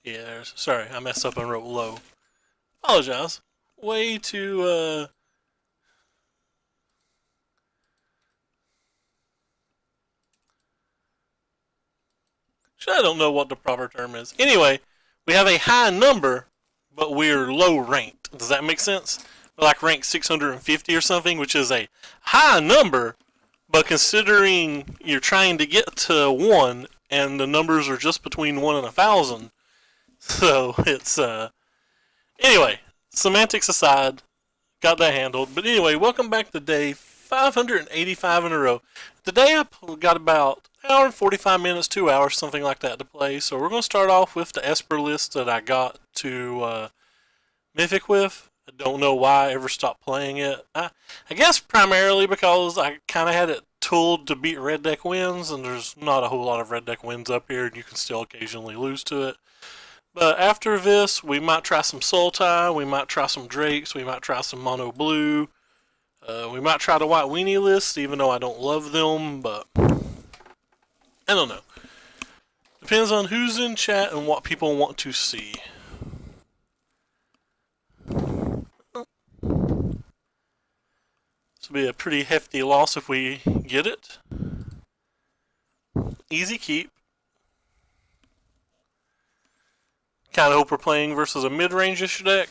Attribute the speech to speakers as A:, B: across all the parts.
A: Yeah, sorry, I messed up and wrote low. Apologize. Way too, I don't know what the proper term is. Anyway, we have a high number, but we're low ranked. Does that make sense? We're like ranked 650 or something, which is a high number, but considering you're trying to get to 1, and the numbers are just between 1 and 1,000, so it's, anyway, semantics aside, got that handled. But anyway, welcome back to day 585 in a row. Today I got about an hour and 45 minutes, 2 hours, something like that to play. So we're going to start off with the Esper list that I got to Mythic with. I don't know why I ever stopped playing it. I guess primarily because I kind of had it tooled to beat red deck wins, and there's not a whole lot of red deck wins up here, and you can still occasionally lose to it. But after this, we might try some Sultai, we might try some Drakes, we might try some Mono Blue. We might try the White Weenie list, even though I don't love them, but I don't know. Depends on who's in chat and what people want to see. This will be a pretty hefty loss if we get it. Easy keep. Kind of hope we're playing versus a mid-range-ish deck.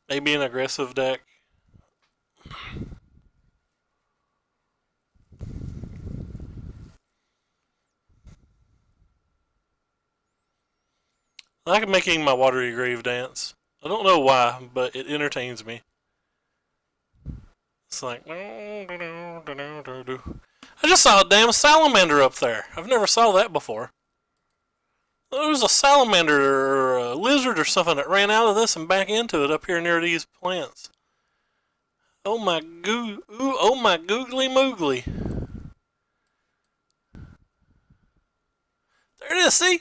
A: Maybe an aggressive deck. I like making my watery grave dance. I don't know why, but it entertains me. It's like... I just saw a damn salamander up there. I've never saw that before. There was a salamander or a lizard or something that ran out of this and back into it up here near these plants. Oh my oh my googly moogly. There it is, see?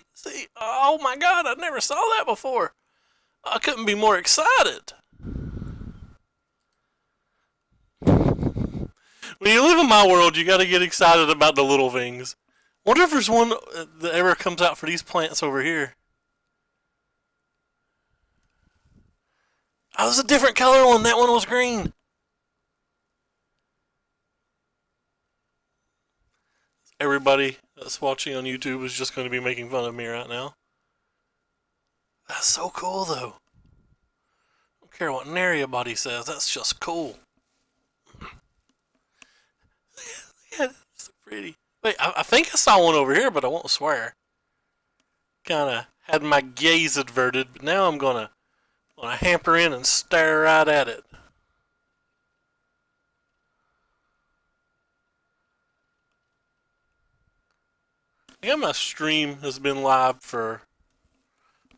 A: Oh my god, I never saw that before. I couldn't be more excited. When you live in my world, you gotta get excited about the little things. Wonder if there's one that ever comes out for these plants over here. Oh, it was a different color one. That one was green. Everybody that's watching on YouTube is just going to be making fun of me right now. That's so cool, though. I don't care what Narrabody says. That's just cool. Yeah, it's so pretty. Wait, I think I saw one over here, but I won't swear. Kind of had my gaze averted, but now I'm gonna hamper in and stare right at it. I think my stream has been live for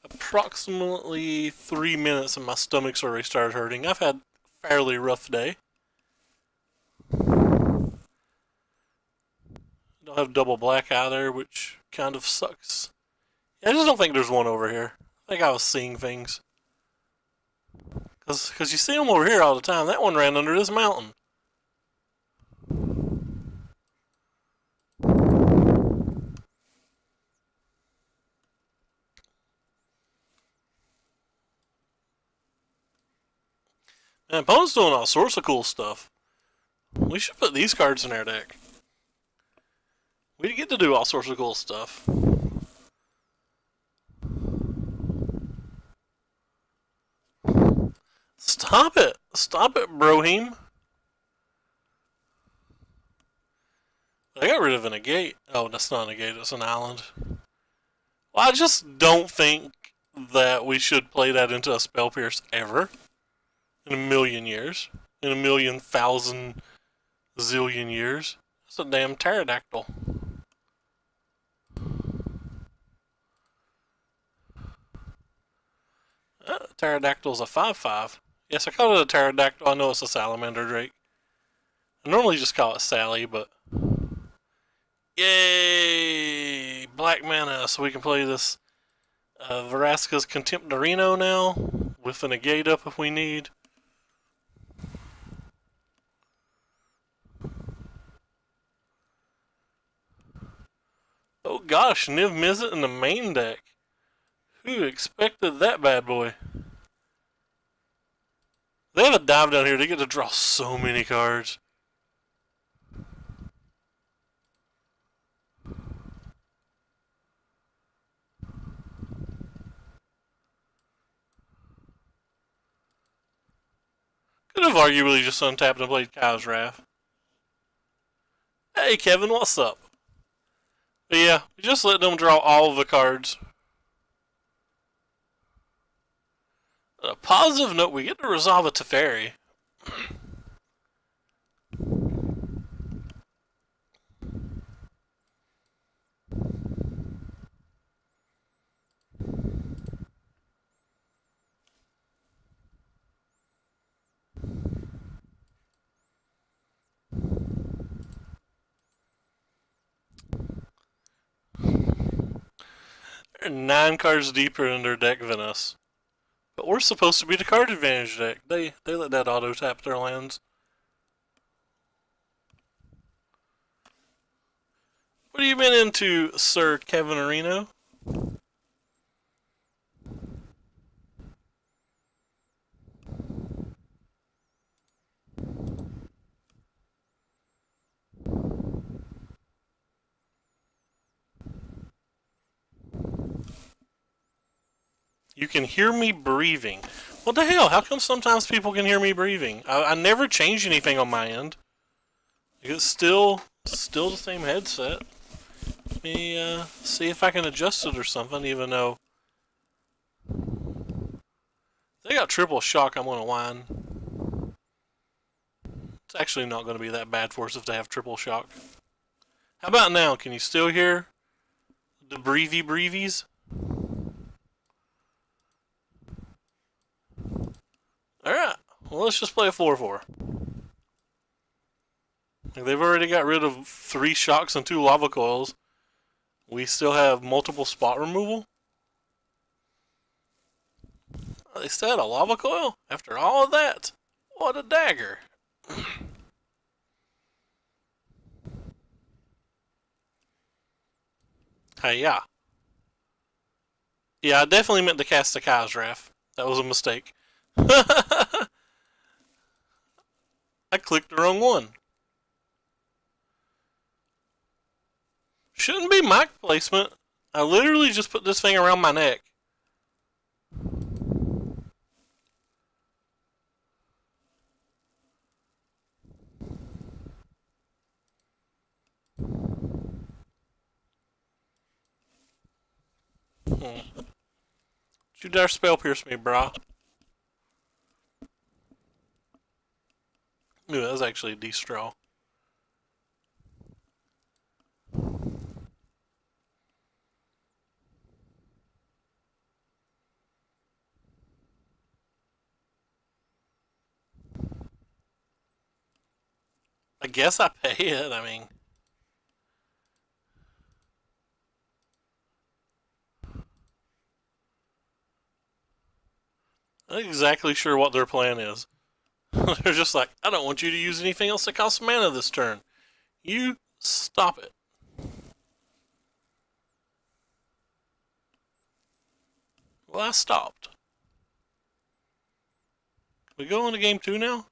A: approximately 3 minutes and my stomach's already started hurting. I've had a fairly rough day. Don't have double black either, which kind of sucks. I just don't think there's one over here. I think I was seeing things. Because you see them over here all the time. That one ran under this mountain. And opponent's doing all sorts of cool stuff. We should put these cards in our deck. We get to do all sorts of cool stuff. Stop it! Stop it, Brohim! I got rid of a negate. Oh, that's not a negate, it's an island. Well, I just don't think that we should play that into a Spell Pierce ever. In a million years. In a million thousand zillion years. That's a damn pterodactyl. Pterodactyl's a 5/5. Yes, I call it a pterodactyl. I know it's a salamander drake. I normally just call it Sally, but... Yay! Black mana, so we can play this Vraska's Contemptorino now, with a negate up if we need. Oh gosh, Niv Mizzet in the main deck. Who expected that bad boy? They have a dive down here. They get to draw so many cards. Could have arguably just untapped and played Kyle's Wrath. Hey Kevin, what's up? But yeah, just let them draw all of the cards. On a positive note, we get to resolve a Teferi. They're 9 cards deeper in their deck than us. But we're supposed to be the card advantage deck. They let that auto tap their lands. What have you been into, Sir Kevin Areno? You can hear me breathing. What the hell? How come sometimes people can hear me breathing? I never changed anything on my end. It's still the same headset. Let me see if I can adjust it or something, even though they got triple shock. I'm gonna whine. It's actually not gonna be that bad for us if they have triple shock. How about now? Can you still hear the breathies? Alright, well let's just play a 4-4. They've already got rid of 3 shocks and 2 lava coils. We still have multiple spot removal. They still had a lava coil? After all of that? What a dagger. Hey, yeah. Yeah, I definitely meant to cast the Kyle's Wrath. That was a mistake. I clicked the wrong one. Shouldn't be mic placement. I literally just put this thing around my neck. Don't you dare spell pierce me, brah. Ooh, that was actually a D-straw. I guess I pay it, I mean. I'm not exactly sure what their plan is. They're just like, I don't want you to use anything else that costs mana this turn. You stop it. Well, I stopped. Can we go into game 2 now?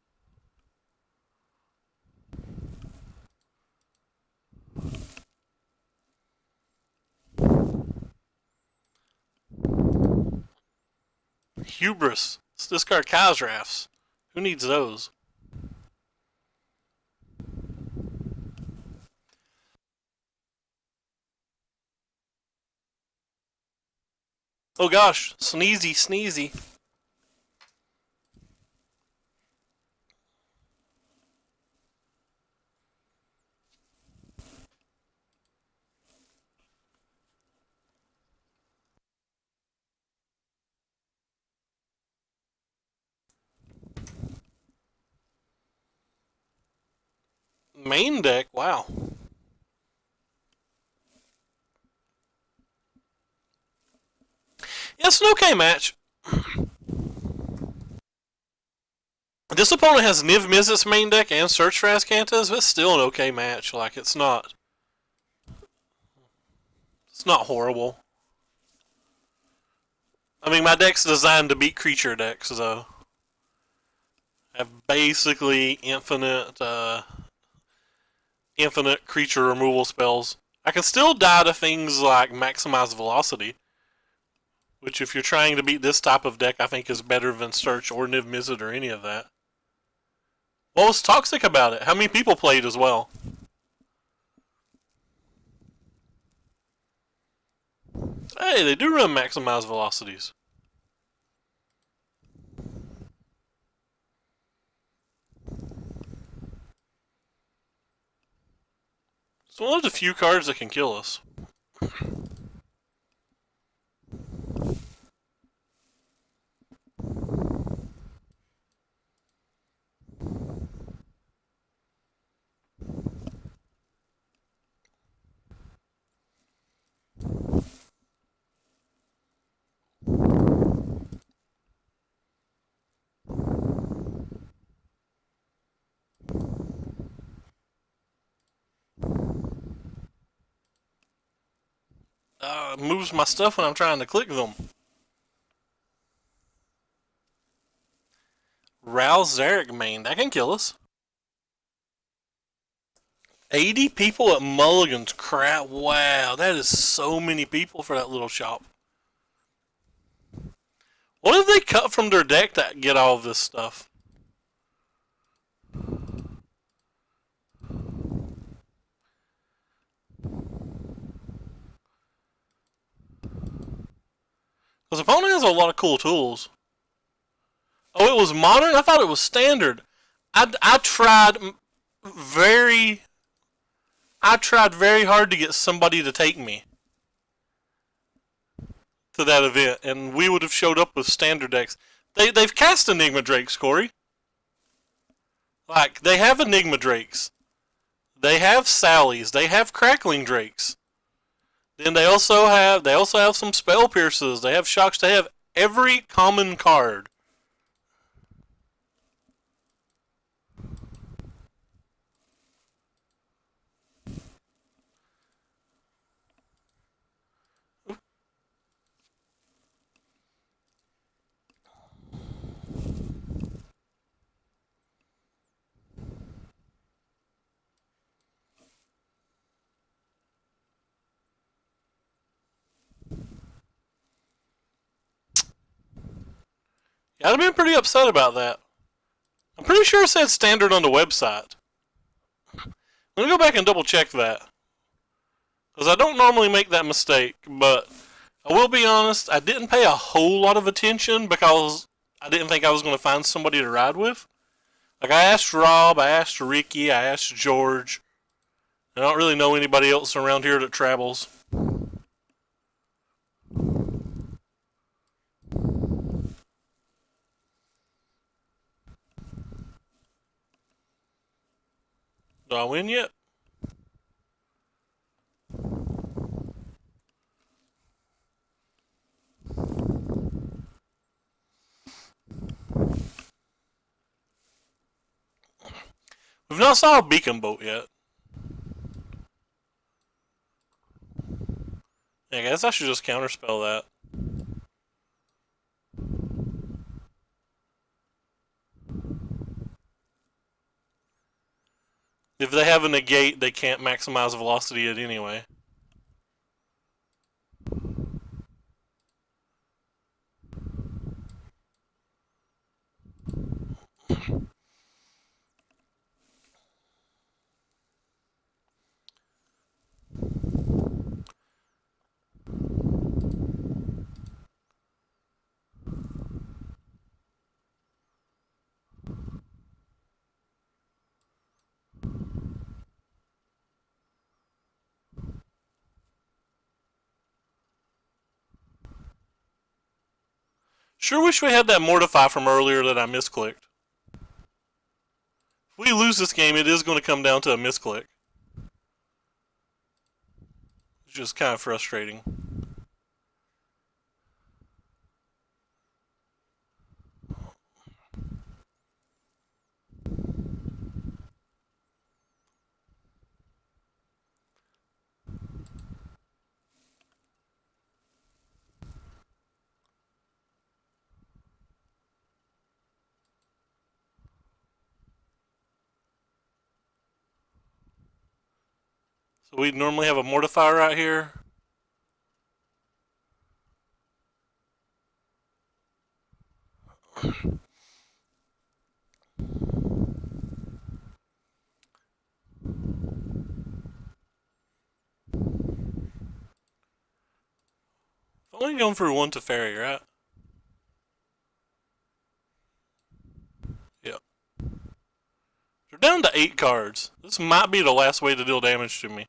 A: Hubris. Let's discard Kyle's Wraths. Who needs those? Oh gosh, sneezy. Main deck, wow. Yeah, it's an okay match. This opponent has Niv Mizzet's main deck and Search for Azcantas, but it's still an okay match. Like, it's not. It's not horrible. I mean, my deck's designed to beat creature decks, so I have basically infinite creature removal spells. I can still die to things like maximize velocity, which if you're trying to beat this type of deck, I think is better than Search or Niv Mizzet or any of that. What was toxic about it? How many people played as well? Hey, they do run maximize velocities. It's one of the few cards that can kill us. Moves my stuff when I'm trying to click them. Rouse Zarek main, that can kill us. 80 people at Mulligan's, crap, wow, that is so many people for that little shop. What did they cut from their deck to get all of this stuff? Because opponent has a lot of cool tools. Oh, it was modern? I thought it was standard. I tried very hard to get somebody to take me to that event, and we would have showed up with standard decks. They've cast Enigma Drakes, Corey. Like, they have Enigma Drakes. They have Sallies. They have Crackling Drakes. Then they also have some Spell Pierces. They have Shocks. They have every common card. Yeah, I'd have been pretty upset about that. I'm pretty sure it said standard on the website. Let me go back and double check that. Because I don't normally make that mistake, but I will be honest, I didn't pay a whole lot of attention because I didn't think I was going to find somebody to ride with. Like, I asked Rob, I asked Ricky, I asked George. I don't really know anybody else around here that travels. Do I win yet? We've not saw a beacon boat yet. Yeah, I guess I should just counterspell that. If they have a negate, they can't maximize velocity it anyway. Sure wish we had that Mortify from earlier that I misclicked. If we lose this game, it is going to come down to a misclick. It's just kind of frustrating. So we normally have a mortifier right here. Only going for one Teferi, right? Yep. We're down to 8 cards. This might be the last way to deal damage to me.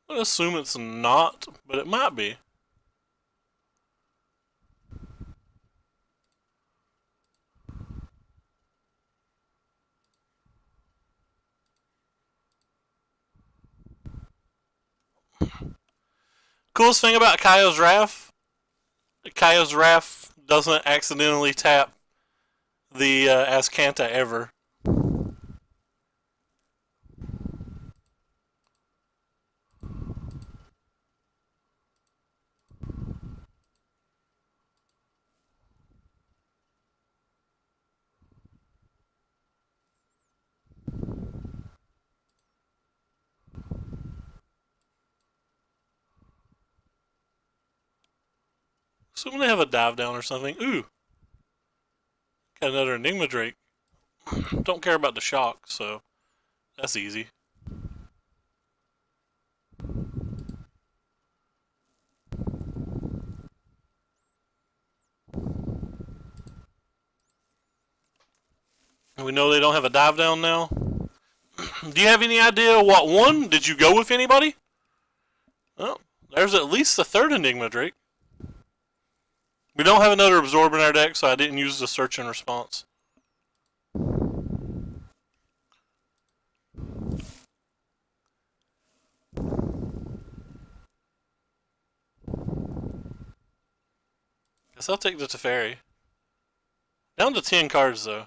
A: I'm gonna assume it's not, but it might be. Coolest thing about Kaio's Wrath doesn't accidentally tap the Azcanta ever. Assuming they have a dive down or something. Ooh. Got another Enigma Drake. Don't care about the shock, so that's easy. We know they don't have a dive down now. Do you have any idea what one? Did you go with anybody? Oh, there's at least the third Enigma Drake. We don't have another Absorb in our deck, so I didn't use the search and response. Guess I'll take the Teferi. Down to 10 cards, though.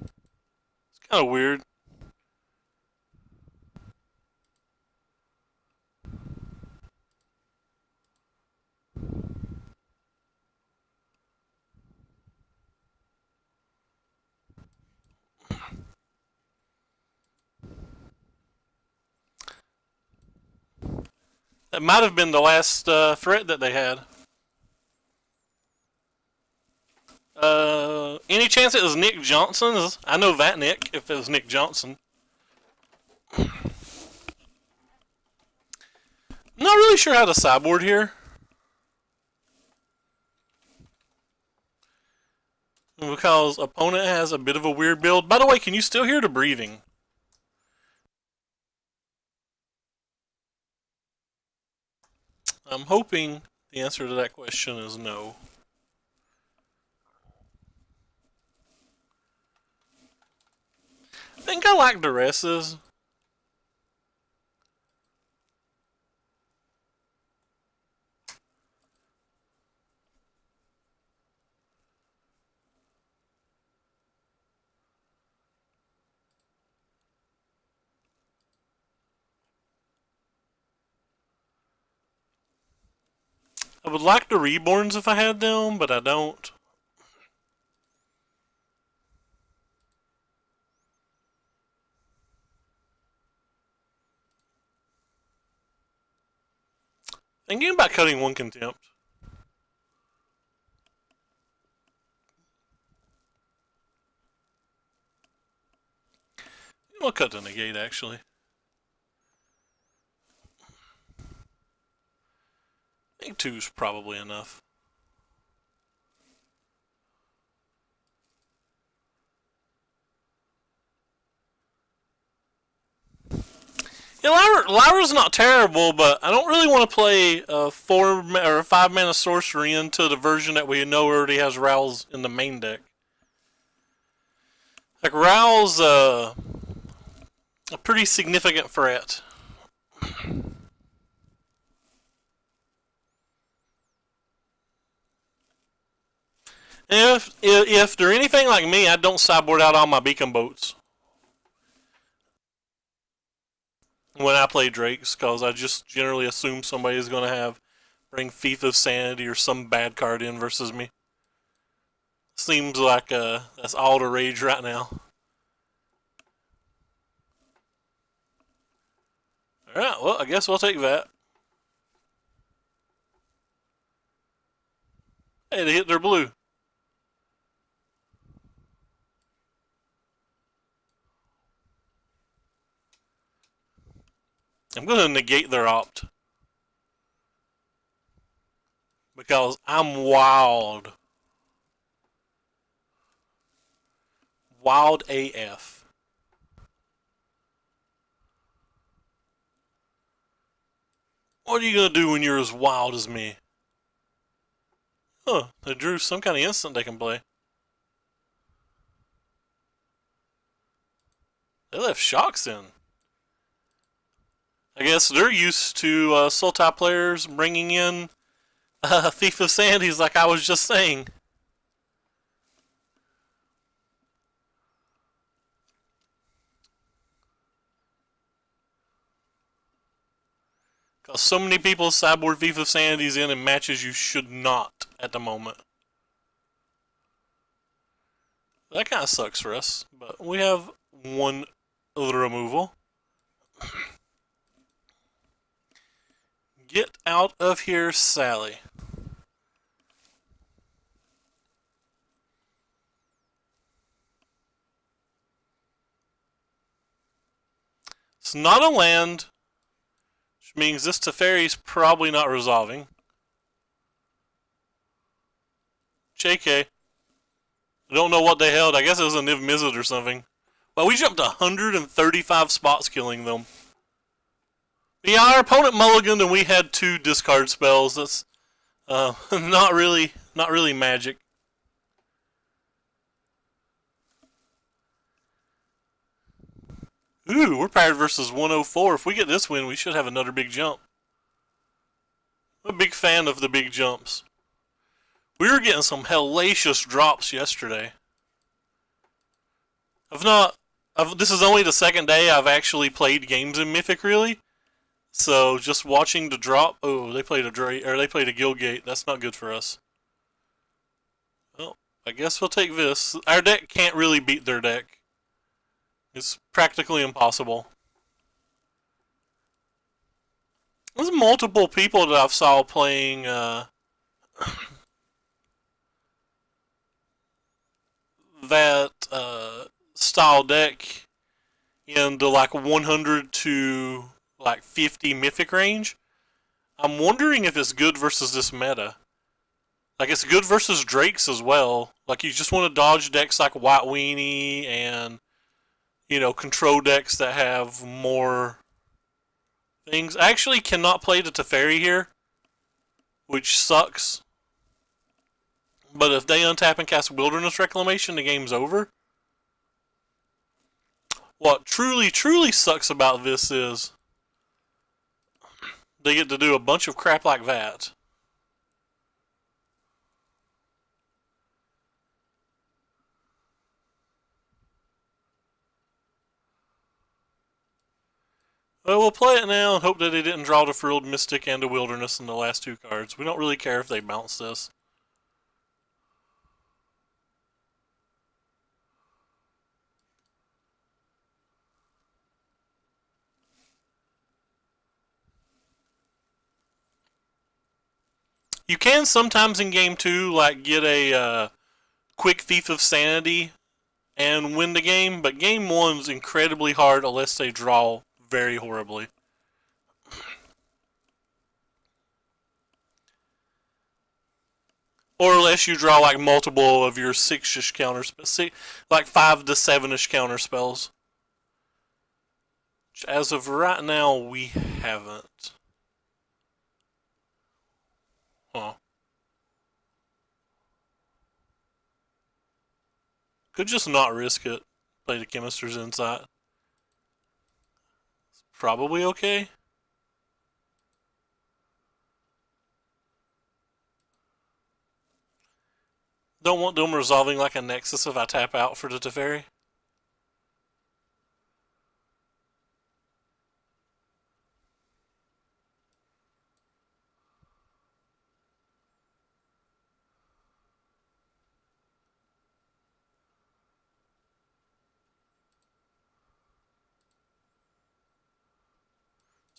A: It's kind of weird. That might have been the last threat that they had. Any chance it was Nick Johnson? I know that Nick, if it was Nick Johnson. I'm not really sure how to sideboard here. Because opponent has a bit of a weird build. By the way, can you still hear the breathing? I'm hoping the answer to that question is no. I think I like Duresses. I would like the Reborns if I had them, but I don't. Thinking about cutting one Contempt. I'll cut the Negate, actually. I think 2's probably enough. Yeah, Lyra's not terrible, but I don't really want to play a 4 or 5 mana sorcery into the version that we know already has Row's in the main deck. Like Row's a pretty significant threat. If they're anything like me, I don't sideboard out all my beacon boats when I play Drakes, because I just generally assume somebody is going to have bring Thief of Sanity or some bad card in versus me. Seems like that's all the rage right now. Alright, well, I guess we'll take that. Hey, they hit their blue. I'm going to negate their opt. Because I'm wild. Wild AF. What are you going to do when you're as wild as me? Huh, they drew some kind of instant they can play. They left Shocks in. I guess they're used to Sultai players bringing in Thief of Sandies like I was just saying. Because so many people sideboard Thief of Sandies in matches you should not at the moment. That kind of sucks for us, but we have one other removal. Get out of here, Sally. It's not a land, which means this Teferi's probably not resolving. JK. I don't know what they held. I guess it was a Niv Mizzet or something. Well, we jumped 135 spots killing them. But yeah, our opponent mulliganed and we had 2 discard spells. That's not really magic. Ooh, we're paired versus 104. If we get this win, we should have another big jump. I'm a big fan of the big jumps. We were getting some hellacious drops yesterday. This is only the second day I've actually played games in Mythic, really. So just watching the drop. Oh, they played a Guildgate. That's not good for us. Well, I guess we'll take this. Our deck can't really beat their deck. It's practically impossible. There's multiple people that I've saw playing that style deck in the like 100 to like 50 Mythic range. I'm wondering if it's good versus this meta. Like, it's good versus Drakes as well. Like, you just want to dodge decks like White Weenie and, you know, control decks that have more things. I actually cannot play the Teferi here, which sucks. But if they untap and cast Wilderness Reclamation, the game's over. What truly, truly sucks about this is they get to do a bunch of crap like that. Well, we'll play it now and hope that they didn't draw the Frilled Mystic and the Wilderness in the last 2 cards. We don't really care if they bounce this. You can sometimes in game 2, like, get a quick Thief of Sanity and win the game, but game 1's incredibly hard unless they draw very horribly. Or unless you draw like multiple of your 6-ish counter spells, like 5 to 7-ish counter spells. Which as of right now, we haven't. Huh. Could just not risk it. Play the Chemist's Insight. It's probably okay. Don't want them resolving like a Nexus if I tap out for the Teferi.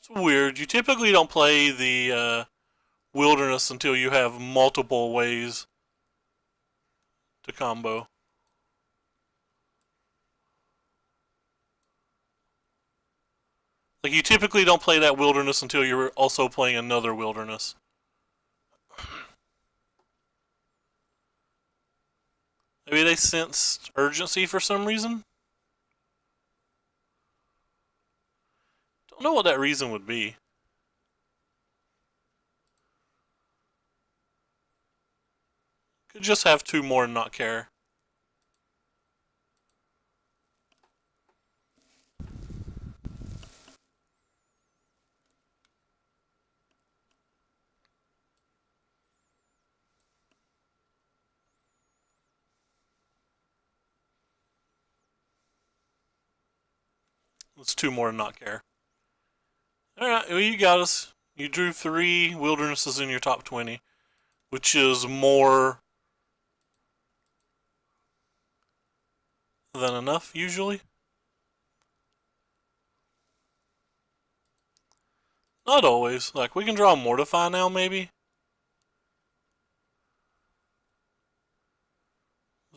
A: It's weird. You typically don't play the wilderness until you have multiple ways to combo. Like, you typically don't play that wilderness until you're also playing another wilderness. Maybe they sensed urgency for some reason? Don't know what that reason would be. Could just have two more and not care. It's two more and not care. Alright, well, you got us. You drew 3 wildernesses in your top 20, which is more than enough, usually. Not always. Like, we can draw Mortify now, maybe.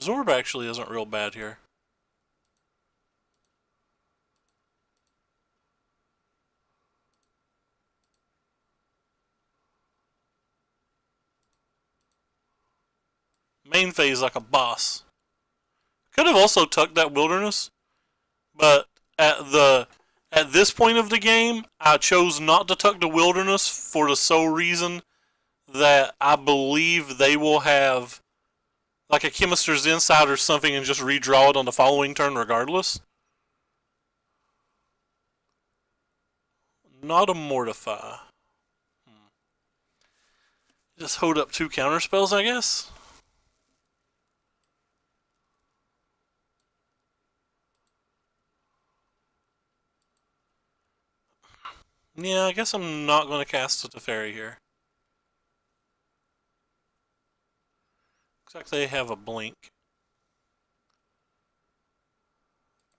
A: Zorb actually isn't real bad here. Main phase like a boss. Could have also tucked that wilderness, but at this point of the game, I chose not to tuck the wilderness for the sole reason that I believe they will have like a Chemister's Insight or something and just redraw it on the following turn regardless. Not a Mortify. Just hold up 2 counter spells, I guess. Yeah, I guess I'm not going to cast a Teferi here. Looks like they have a blink.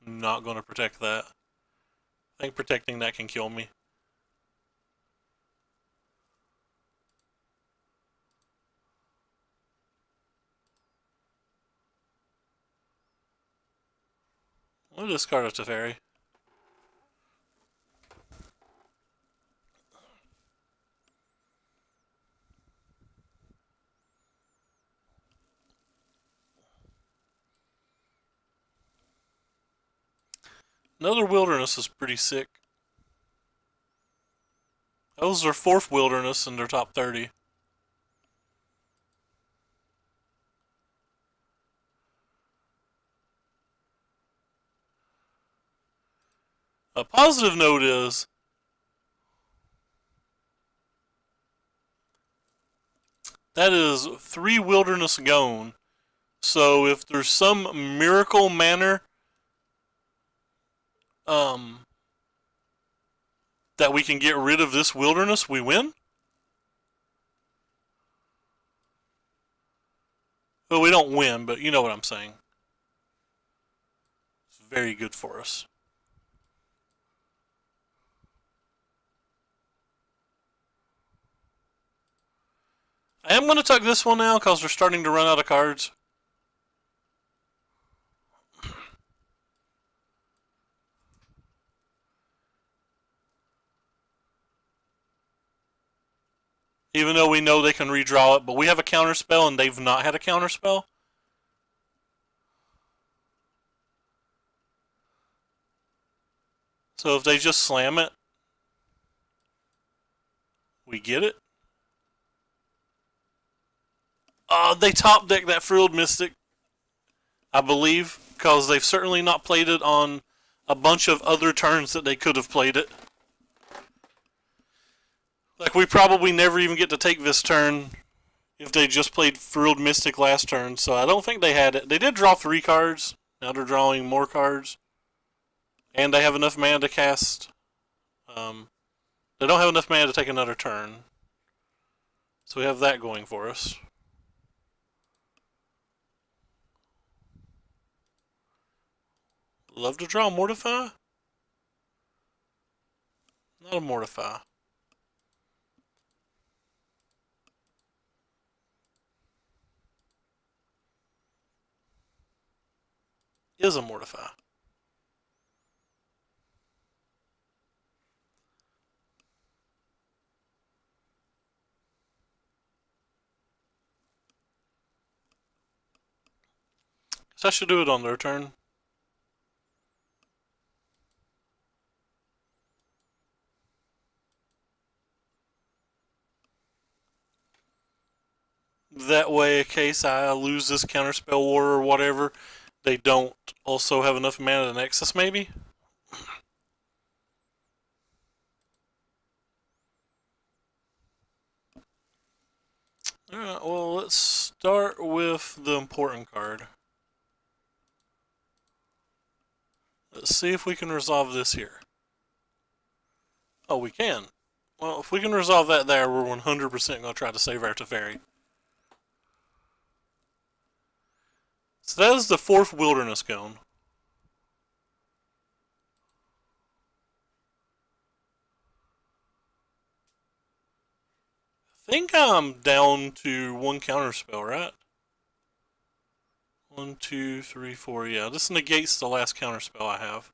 A: Not going to protect that. I think protecting that can kill me. We'll discard a Teferi. Another wilderness is pretty sick. That was their 4th wilderness in their top 30. A positive note is that is 3 wilderness gone. So if there's some miracle manner that we can get rid of this wilderness, we win. Well, we don't win, but you know what I'm saying. It's very good for us. I am going to tuck this one now because we're starting to run out of cards. Even though we know they can redraw it, but we have a counter spell and they've not had a counter spell. So if they just slam it, we get it. They top deck that Frilled Mystic, I believe, because they've certainly not played it on a bunch of other turns that they could have played it. Like, we probably never even get to take this turn if they just played Frilled Mystic last turn, so I don't think they had it. They did draw 3 cards. Now they're drawing more cards. And they have enough mana to cast. They don't have enough mana to take another turn. So we have that going for us. Love to draw Mortify. Not a Mortify. Is a Mortify. So I should do it on their turn. That way, in case I lose this Counterspell War or whatever, they don't also have enough mana to Nexus, maybe? Alright, well, let's start with the important card. Let's see if we can resolve this here. Oh, we can. Well, if we can resolve that there, we're 100% going to try to save our Teferi. So that is the 4th Wilderness Cone. I think I'm down to 1 Counterspell, right? 1, 2, 3, 4. Yeah, this negates the last Counterspell I have.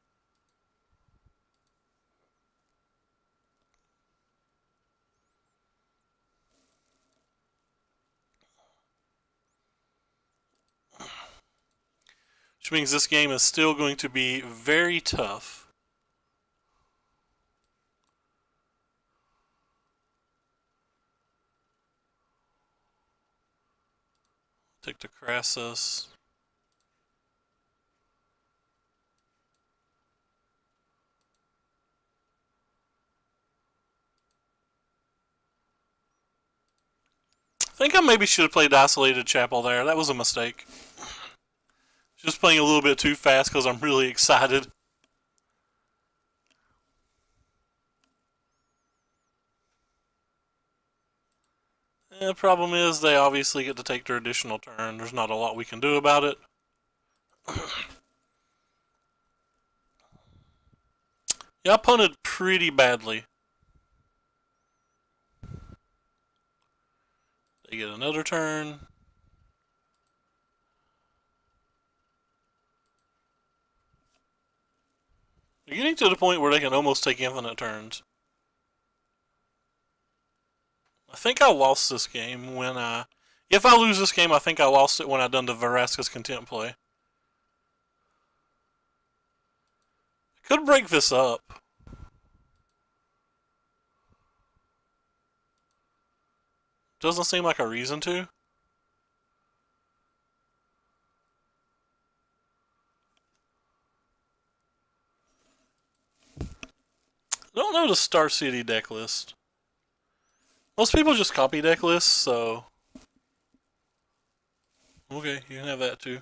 A: Which means this game is still going to be very tough. Take the Crassus. I think I maybe should have played Isolated Chapel there. That was a mistake. Just playing a little bit too fast because I'm really excited. The problem is they obviously get to take their additional turn. There's not a lot we can do about it. Yeah, I punted pretty badly. They get another turn. They're getting to the point where they can almost take infinite turns. I think I lost this game when I... If I lose this game, I think I lost it when I done the Vraska's Content play. I could break this up. Doesn't seem like a reason to. I don't know the Star City deck list. Most people just copy deck lists, so... Okay, you can have that too.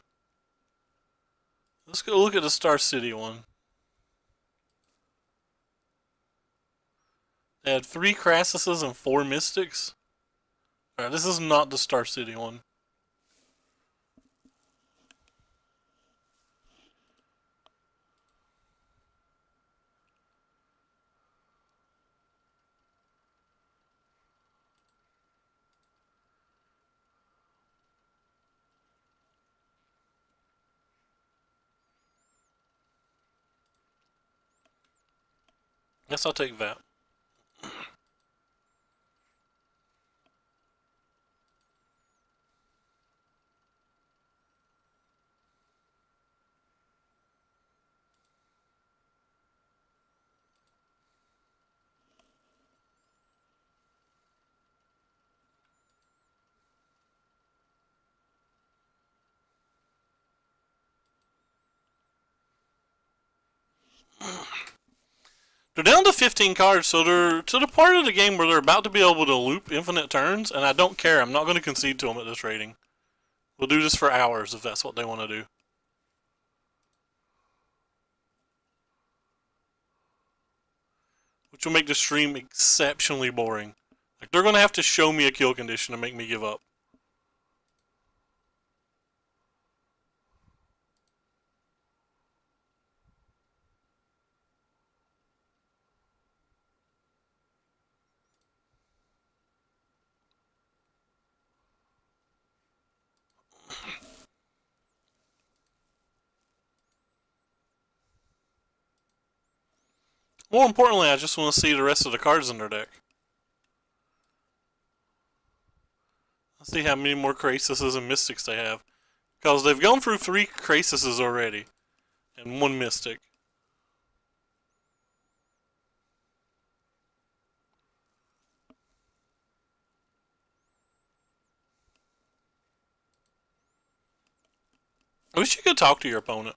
A: Let's go look at the Star City one. They had 3 Crassuses and 4 Mystics. Alright, this is not the Star City one. Guess I'll take that. They're down to 15 cards, so they're to the part of the game where they're about to be able to loop infinite turns, and I don't care. I'm not going to concede to them at this rating. We'll do this for hours if that's what they want to do. Which will make the stream exceptionally boring. Like, they're going to have to show me a kill condition to make me give up. More importantly, I just want to see the rest of the cards in their deck. Let's see how many more Crasises and Mystics they have. Because they've gone through 3 Crasises already. And 1 Mystic. I wish you could talk to your opponent.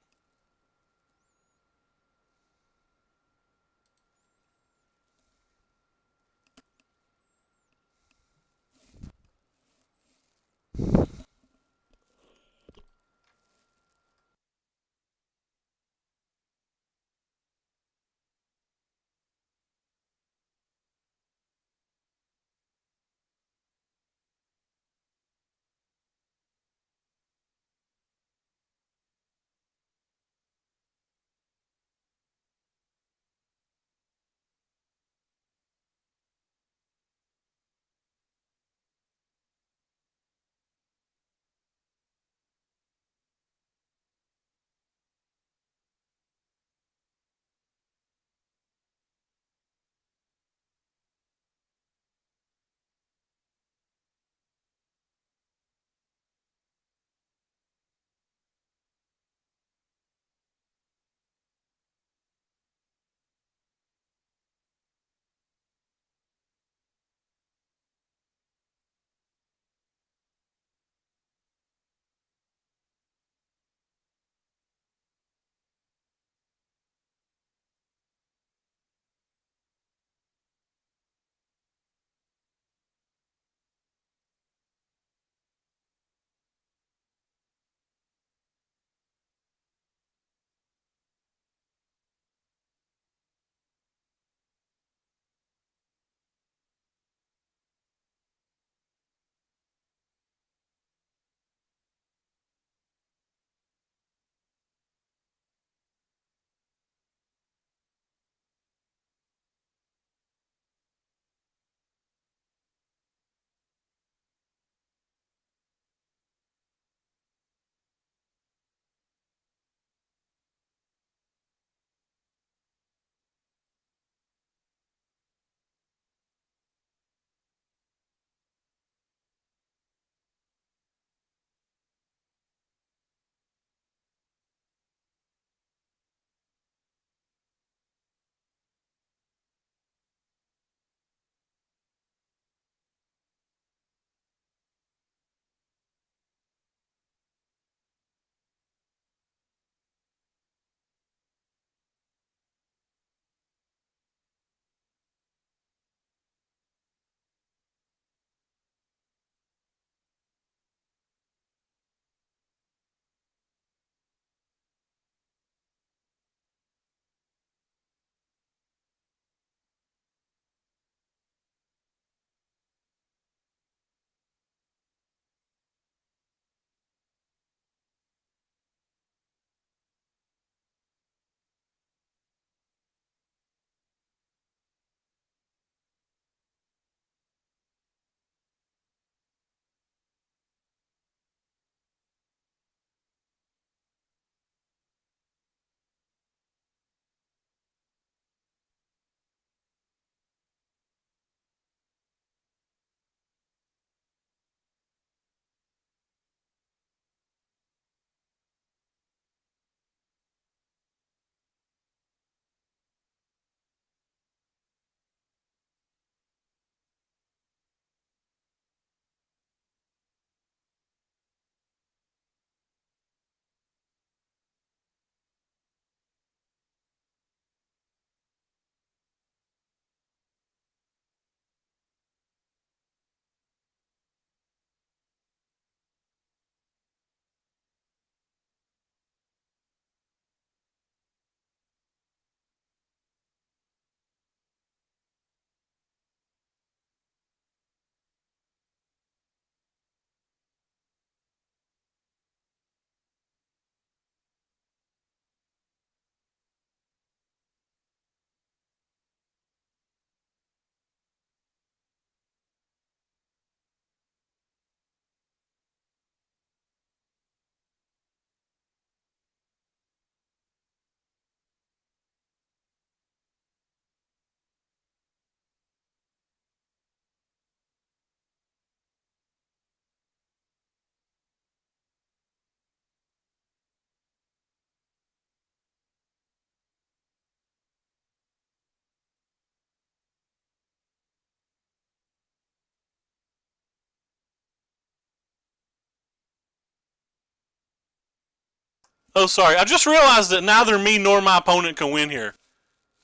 A: Oh, sorry. I just realized that neither me nor my opponent can win here.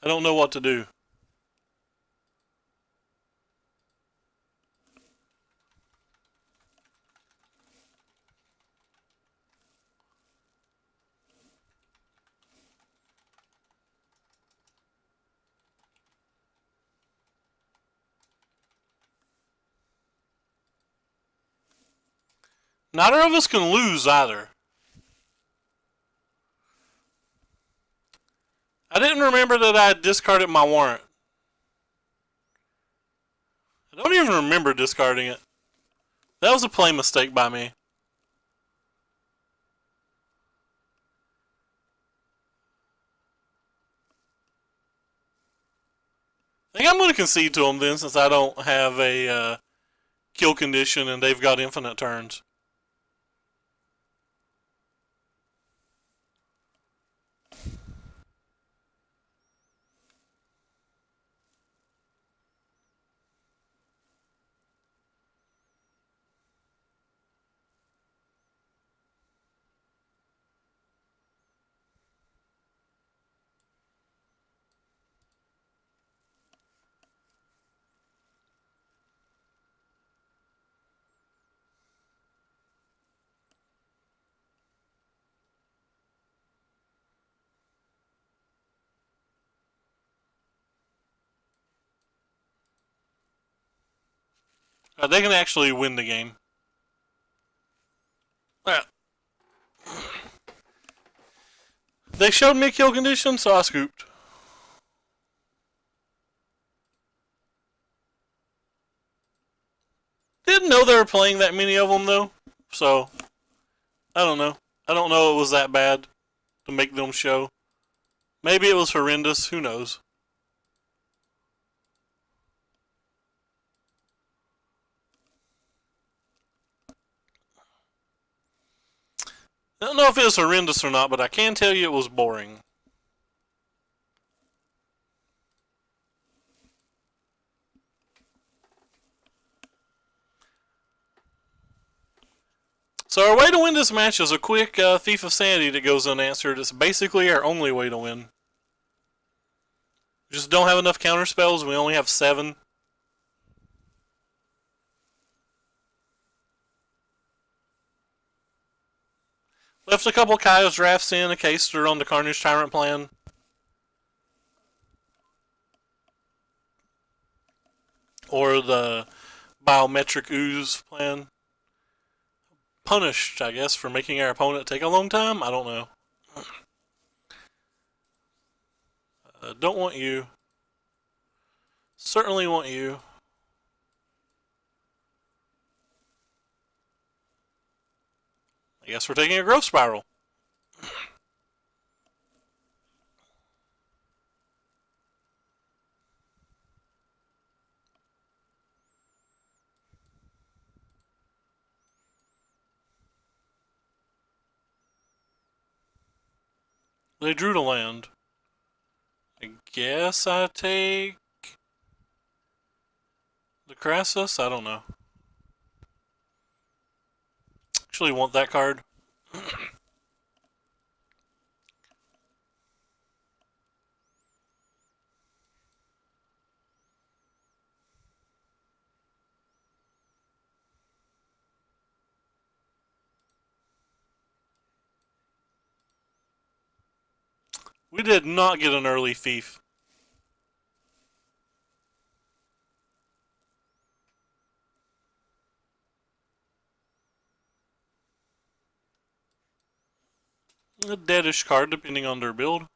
A: I don't know what to do. Neither of us can lose either. I didn't remember that I discarded my warrant. I don't even remember discarding it. That was a play mistake by me. I think I'm going to concede to them then, since I don't have a kill condition and they've got infinite turns. They can actually win the game. They showed me a kill condition, so I scooped. Didn't know they were playing that many of them, though. So, I don't know. I don't know it was that bad to make them show. Maybe it was horrendous. Who knows? I don't know if it was horrendous or not, but I can tell you it was boring. So our way to win this match is a quick Thief of Sanity that goes unanswered. It's basically our only way to win. We just don't have enough counter spells. We only have 7. Left a couple Kaios drafts in case they're on the Carnage Tyrant plan. Or the Biometric Ooze plan. Punished, I guess, for making our opponent take a long time? I don't know. Don't want you. Certainly want you. I guess we're taking a growth spiral. They drew to land. I guess I take the Crassus? I don't know. Actually want that card. We did not get an early thief. A deadish card, depending on their build.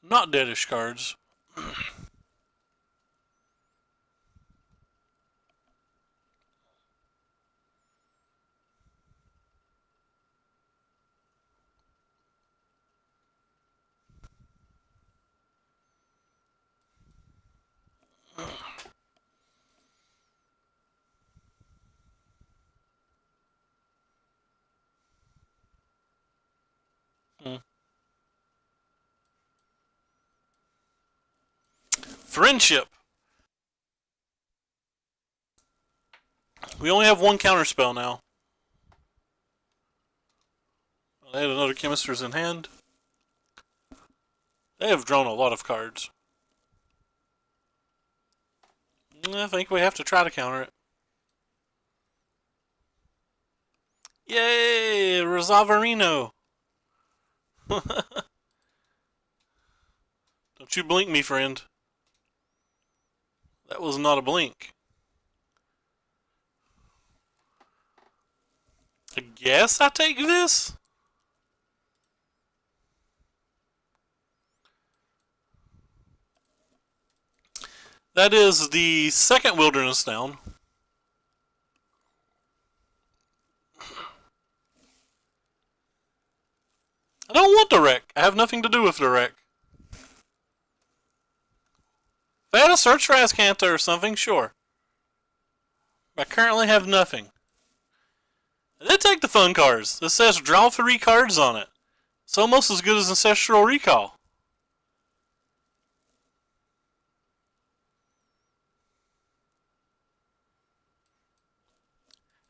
A: Not deadish cards. Friendship. We only have one counterspell now. They had another Chemisters in hand. They have drawn a lot of cards. I think we have to try to counter it. Yay! Resolverino! Don't you blink me, friend. That was not a blink. I guess I take this? That is the second Wilderness down. I don't want the wreck. I have nothing to do with the wreck. If I had a Search for Azcanta or something, sure. I currently have nothing. I did take the fun cards. This says draw 3 cards on it. It's almost as good as Ancestral Recall.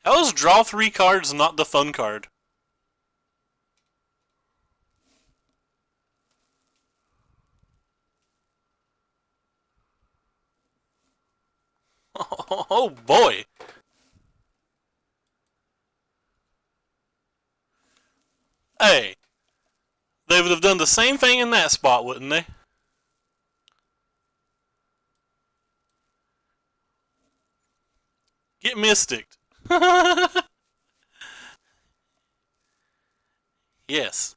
A: How is draw 3 cards not the fun card? Oh boy. Hey. They would have done the same thing in that spot, wouldn't they? Get Mysticked. Yes.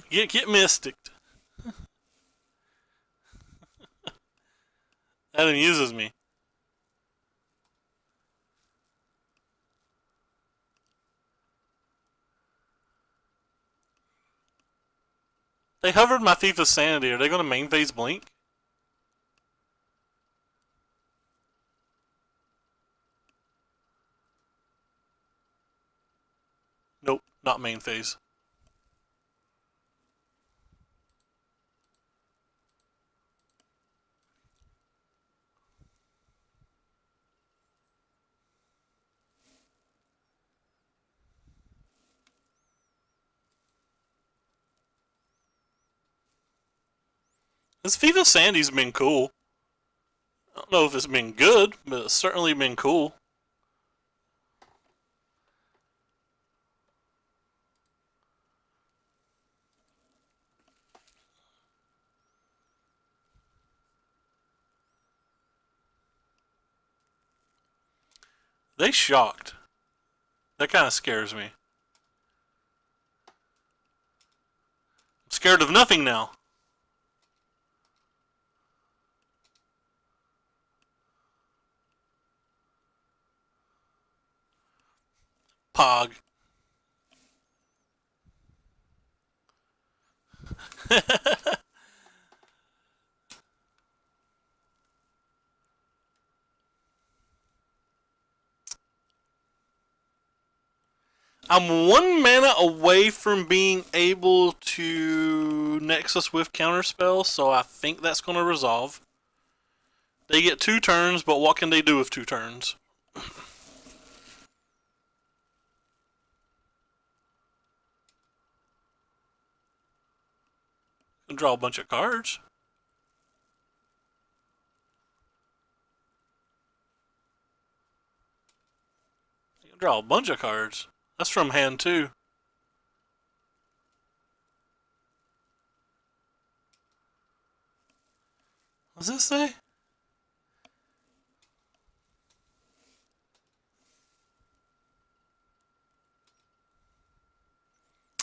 A: Get Mysticked. That amuses me. They hovered my Thief of Sanity. Are they going to main phase blink? Nope, not main phase. This Thief of Sanity's been cool. I don't know if it's been good, but it's certainly been cool. They shocked. That kind of scares me. I'm scared of nothing now. Pog. I'm 1 mana away from being able to Nexus with Counterspell, so I think that's going to resolve. They get 2 turns, but what can they do with 2 turns? Can draw a bunch of cards. You can draw a bunch of cards. That's from hand too. What does this say?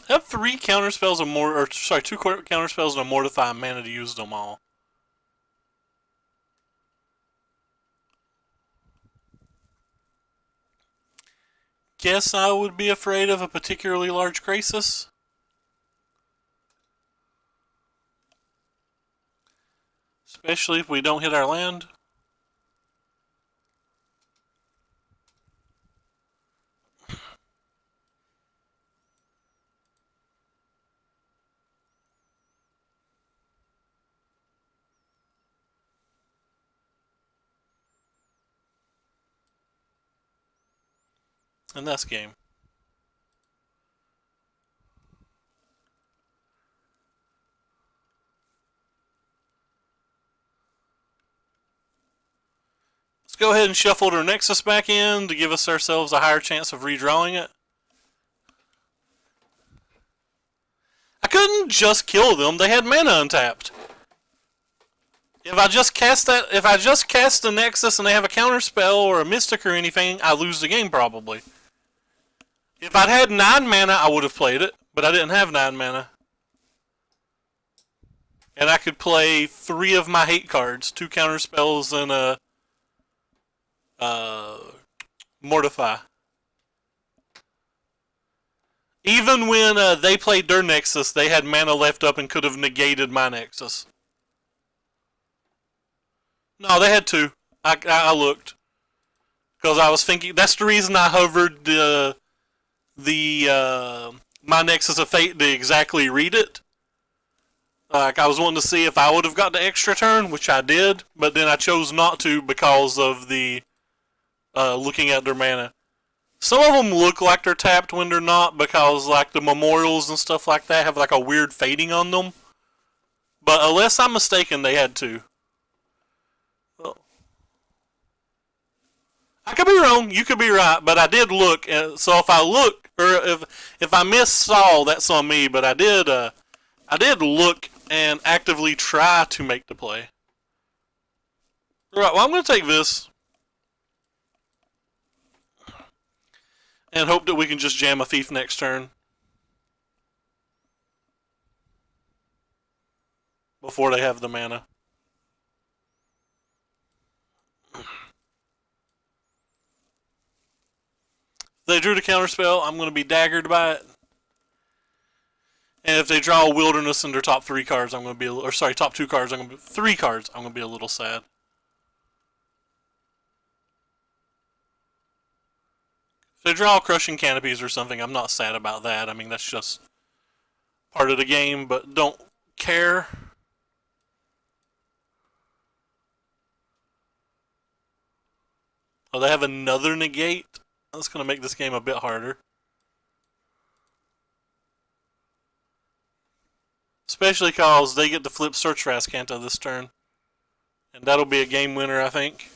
A: Have 3 counterspells or more, or sorry, 2 counterspells and a mortify mana to use them all. Guess I would be afraid of a particularly large crisis. Especially if we don't hit our land. And that's game. Let's go ahead and shuffle their Nexus back in to give us ourselves a higher chance of redrawing it. I couldn't just kill them. They had mana untapped. If I just cast the Nexus and they have a counter spell or a Mystic or anything, I lose the game probably. If I'd had 9 mana, I would have played it, but I didn't have 9 mana. And I could play 3 of my hate cards, 2 counter spells and a Mortify. Even when they played their Nexus, they had mana left up and could have negated my Nexus. No, they had 2. I looked. Because I was thinking, that's the reason I hovered my Nexus of Fate to exactly read it. Like, I was wanting to see if I would have got the extra turn, which I did, but then I chose not to because of the looking at their mana. Some of them look like they're tapped when they're not because, like, the memorials and stuff like that have, like, a weird fading on them. But unless I'm mistaken, they had 2. Well, I could be wrong. You could be right. But I did look. So if I look, or if I missaw, that's on me. But I did look and actively try to make the play. Right, well, I'm going to take this. And hope that we can just jam a thief next turn. Before they have the mana. If they drew the counterspell, I'm going to be daggered by it. And if they draw a wilderness in their top 3 cards, I'm going to be, or sorry, top 2 cards, 3 cards, I'm going to be a little sad. If they draw crushing canopies or something, I'm not sad about that. I mean, that's just part of the game, but don't care. Oh, they have another negate? That's going to make this game a bit harder. Especially because they get to flip Search Rascanta this turn. And that'll be a game winner, I think.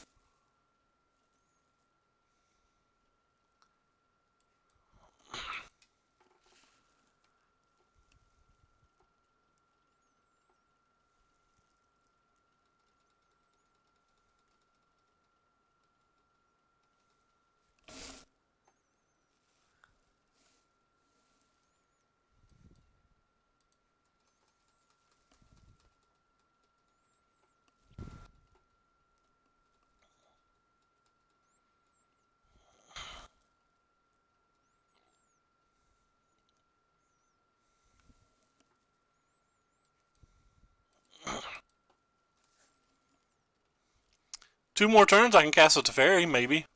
A: Two more turns, I can cast a Teferi, maybe.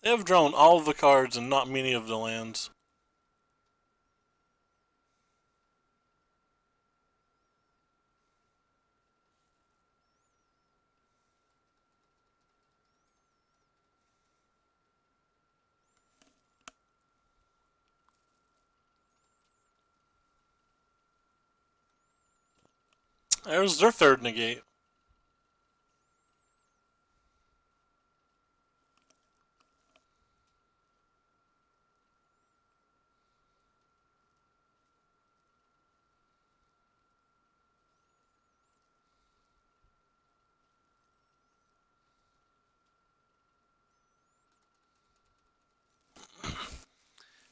A: They have drawn all of the cards and not many of the lands. There's their third negate.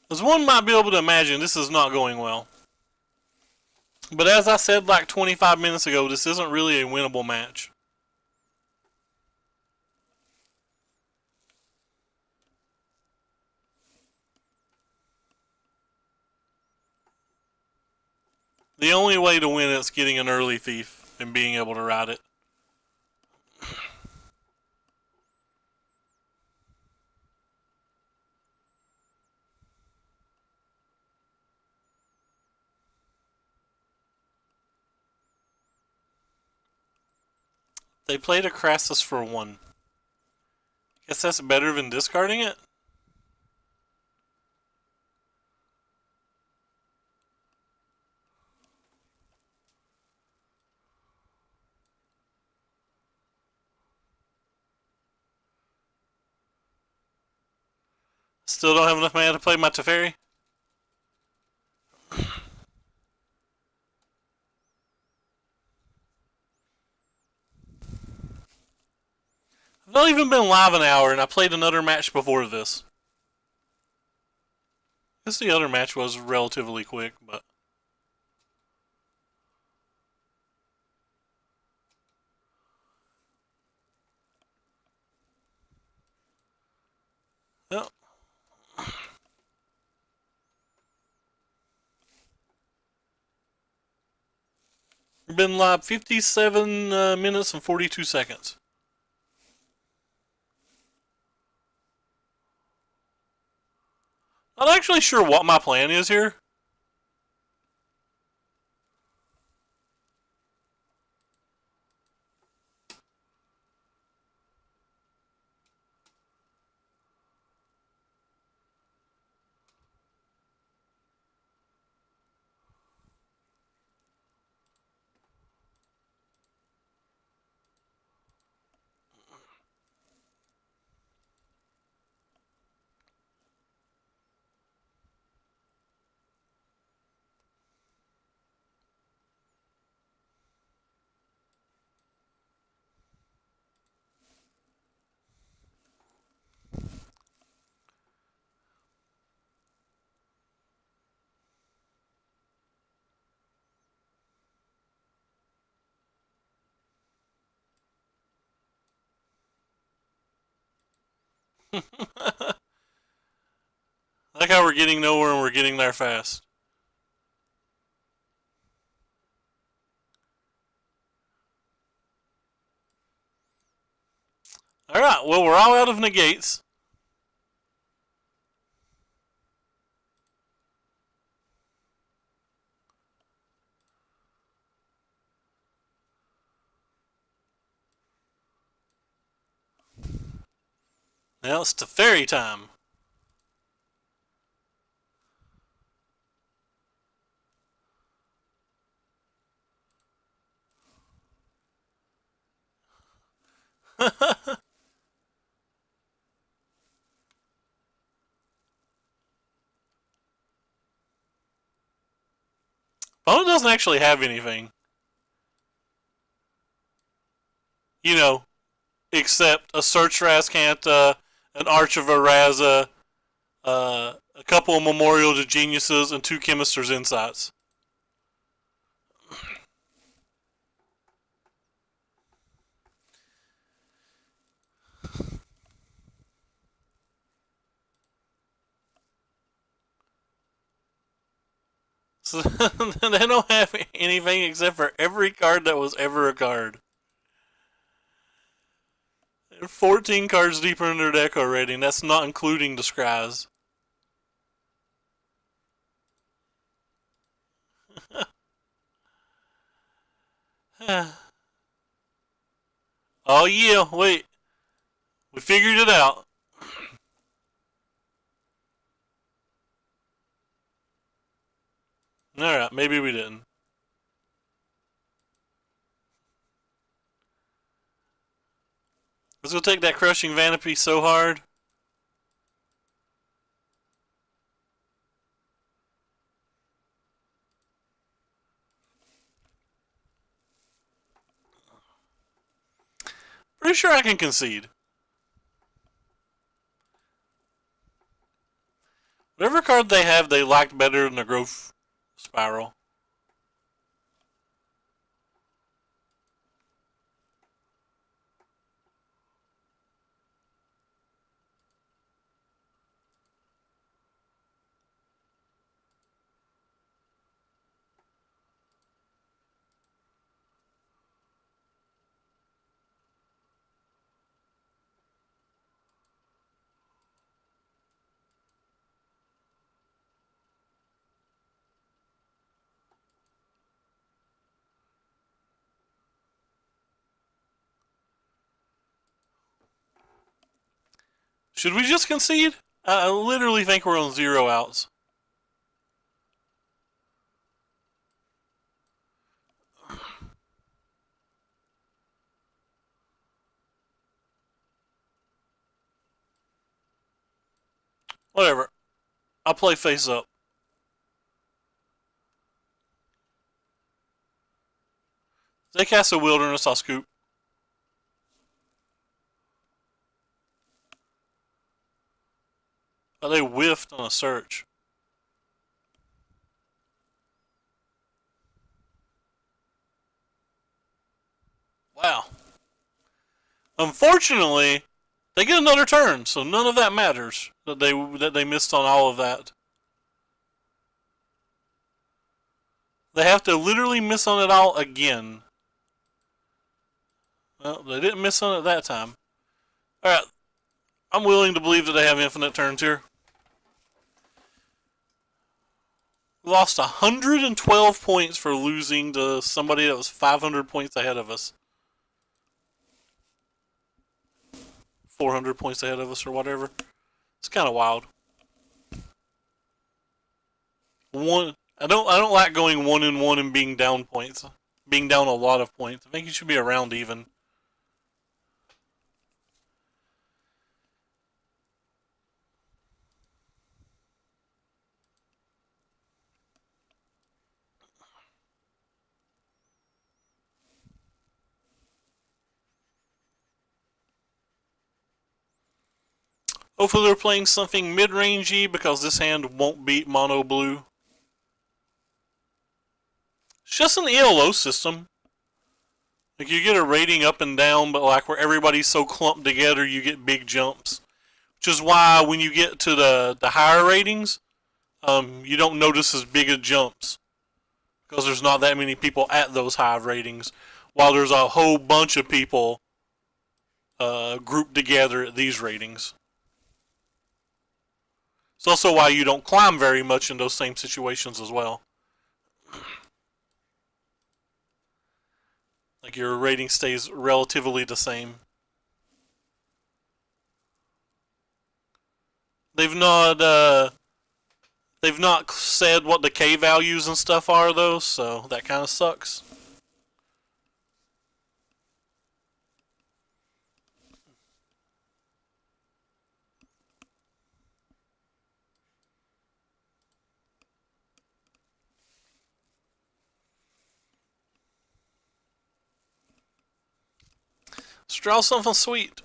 A: As one might be able to imagine, this is not going well. But as I said like 25 minutes ago, this isn't really a winnable match. The only way to win it's getting an early thief and being able to ride it. They played a Crassus for 1. Guess that's better than discarding it? Still don't have enough mana to play my Teferi? I've not even been live an hour, and I played another match before this. I guess the other match was relatively quick, but... Yep. We've been live 57 minutes and 42 seconds. Not actually sure what my plan is here. I like how we're getting nowhere and we're getting there fast. Alright, well, we're all out of negates. Now it's Teferi time. Opponent doesn't actually have anything. You know, except a Search for Azcanta, an Arch of Araza, a couple of Memorial to Geniuses, and 2 Chemister's Insights. So they don't have anything except for every card that was ever a card. They're 14 cards deeper in their deck already, and that's not including the Scries. Oh yeah, wait. We figured it out. Alright, maybe we didn't. Let's go take that Crushing Vanity so hard. Pretty sure I can concede. Whatever card they have, they liked better than the Growth Spiral. Should we just concede? I literally think we're on 0 outs. Whatever. I'll play face up. They cast a wilderness, I'll scoop. Oh, they whiffed on a search. Wow. Unfortunately, they get another turn, so none of that matters. That they missed on all of that. They have to literally miss on it all again. Well, they didn't miss on it that time. Alright. I'm willing to believe that they have infinite turns here. We lost 112 points for losing to somebody that was 500 points ahead of us. 400 points ahead of us or whatever. It's kind of wild. I don't like going 1-1 and being down points. Being down a lot of points. I think you should be around even. Hopefully they're playing something mid-rangey because this hand won't beat mono blue. It's just an ELO system. Like you get a rating up and down, but like where everybody's so clumped together, you get big jumps. Which is why when you get to the higher ratings, you don't notice as big of jumps. Because there's not that many people at those high ratings. While there's a whole bunch of people grouped together at these ratings. It's also why you don't climb very much in those same situations as well. Like your rating stays relatively the same. They've not said what the K values and stuff are though, so that kind of sucks. Let's draw something sweet.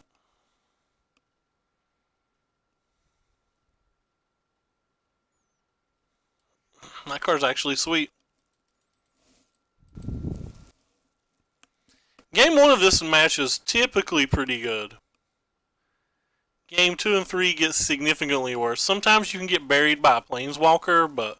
A: That card's actually sweet. Game 1 of this match is typically pretty good. Game 2 and 3 gets significantly worse. Sometimes you can get buried by a planeswalker, but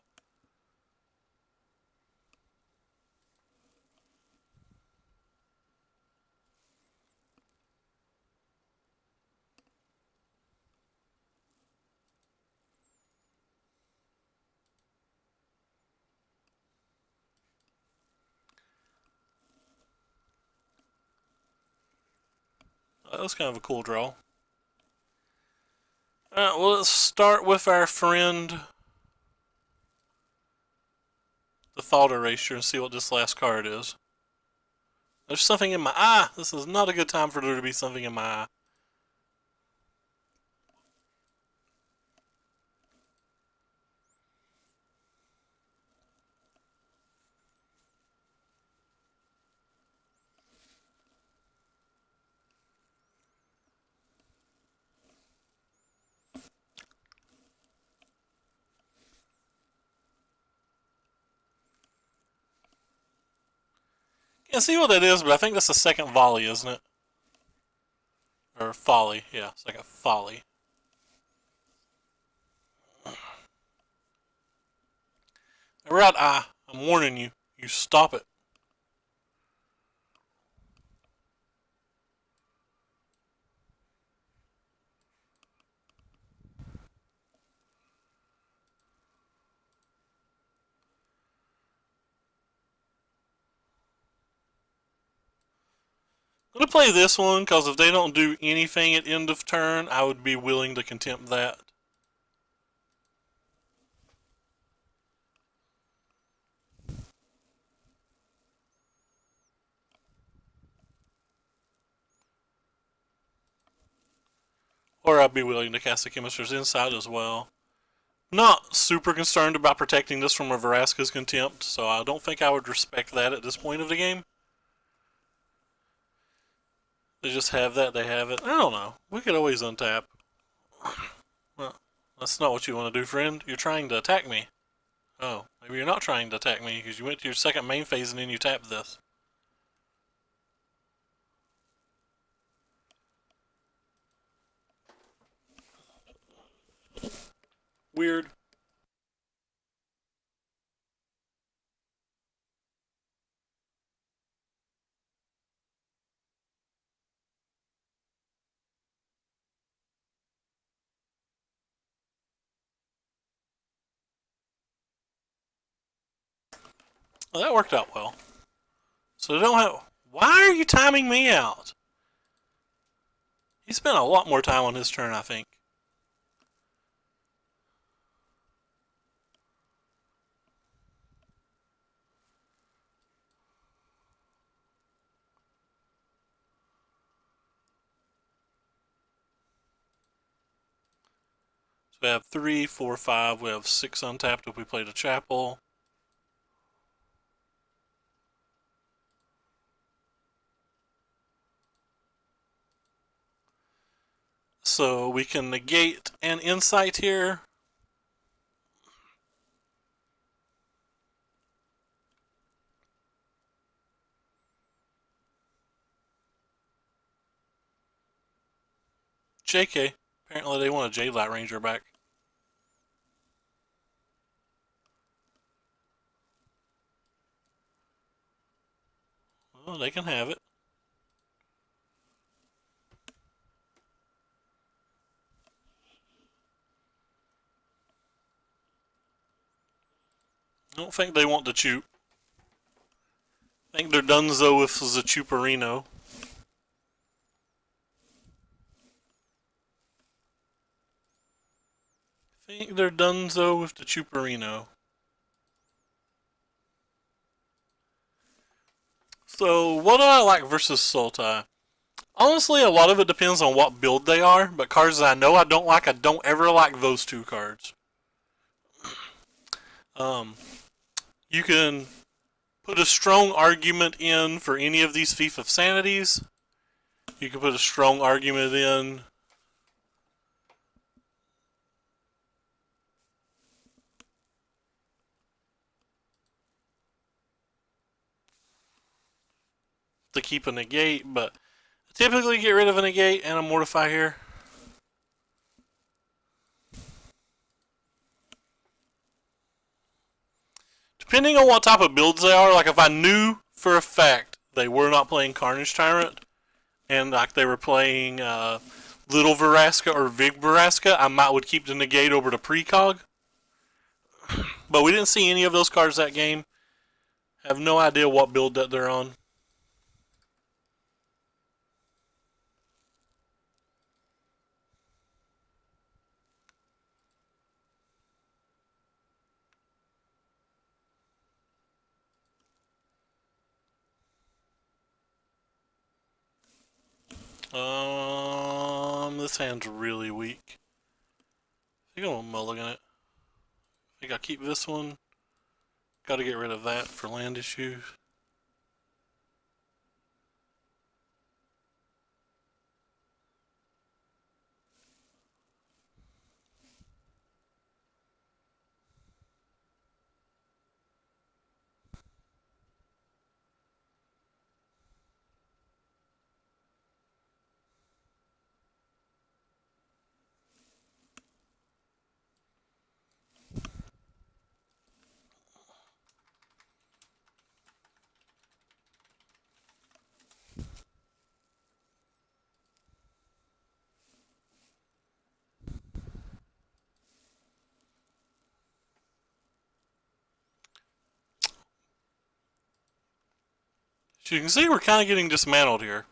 A: that was kind of a cool draw. Alright, well, let's start with our friend, the Thought Eraser, and see what this last card is. There's something in my eye. This is not a good time for there to be something in my eye. Can't see what that is, but I think that's the second volley, isn't it? Or folly, yeah, it's like a folly. We're out eye. I'm warning you. You stop it. I'm going to play this one because if they don't do anything at end of turn, I would be willing to contempt that. Or I'd be willing to cast the Chemist's Insight as well. Not super concerned about protecting this from a Vraska's Contempt, so I don't think I would respect that at this point of the game. They just have that, they have it. I don't know. We could always untap. Well, that's not what you want to do, friend. You're trying to attack me. Oh, maybe you're not trying to attack me because you went to your second main phase and then you tapped this. Weird. Well, that worked out well. So they don't have... Why are you timing me out? He spent a lot more time on his turn, I think. So we have 3, 4, 5. We have 6 untapped if we played a chapel. So we can negate an insight here. JK. Apparently they want a J-Light Ranger back. Well, they can have it. I don't think they want the Choop. I think they're donezo with the Chuparino. I think they're donezo with the Chuparino. So, what do I like versus Sultai? Honestly, a lot of it depends on what build they are, but cards that I know I don't ever like those two cards. You can put a strong argument in for any of these Thief of Sanities. You can put a strong argument in to keep a negate, but I typically get rid of a negate and a Mortify here. Depending on what type of builds they are, like if I knew for a fact they were not playing Carnage Tyrant, and like they were playing Little Vraska or Vig Vraska, I would keep the negate over to Precog. But we didn't see any of those cards that game. Have no idea what build that they're on. This hand's really weak. I think I'm gonna mulligan it. I think I'll keep this one. Gotta get rid of that for land issues. So you can see we're kind of getting dismantled here.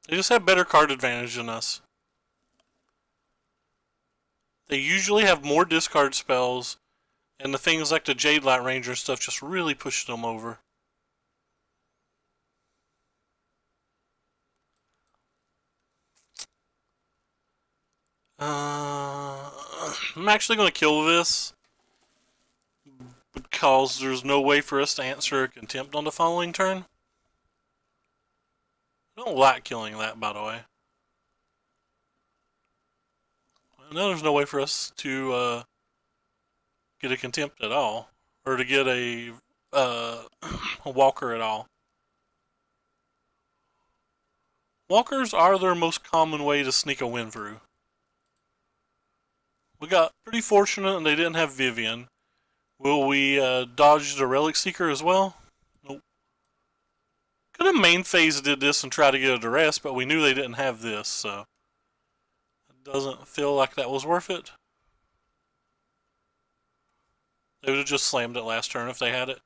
A: They just have better card advantage than us. They usually have more discard spells, and the things like the Jade Light Ranger and stuff just really push them over. I'm actually going to kill this because there's no way for us to answer a contempt on the following turn. I don't like killing that, by the way. I know there's no way for us to get a contempt at all, or to get a walker at all. Walkers are their most common way to sneak a win through. We got pretty fortunate and they didn't have Vivian. Will we dodge the Relic Seeker as well? Nope. Could have main phase did this and try to get a duress, but we knew they didn't have this, so it doesn't feel like that was worth it. They would have just slammed it last turn if they had it.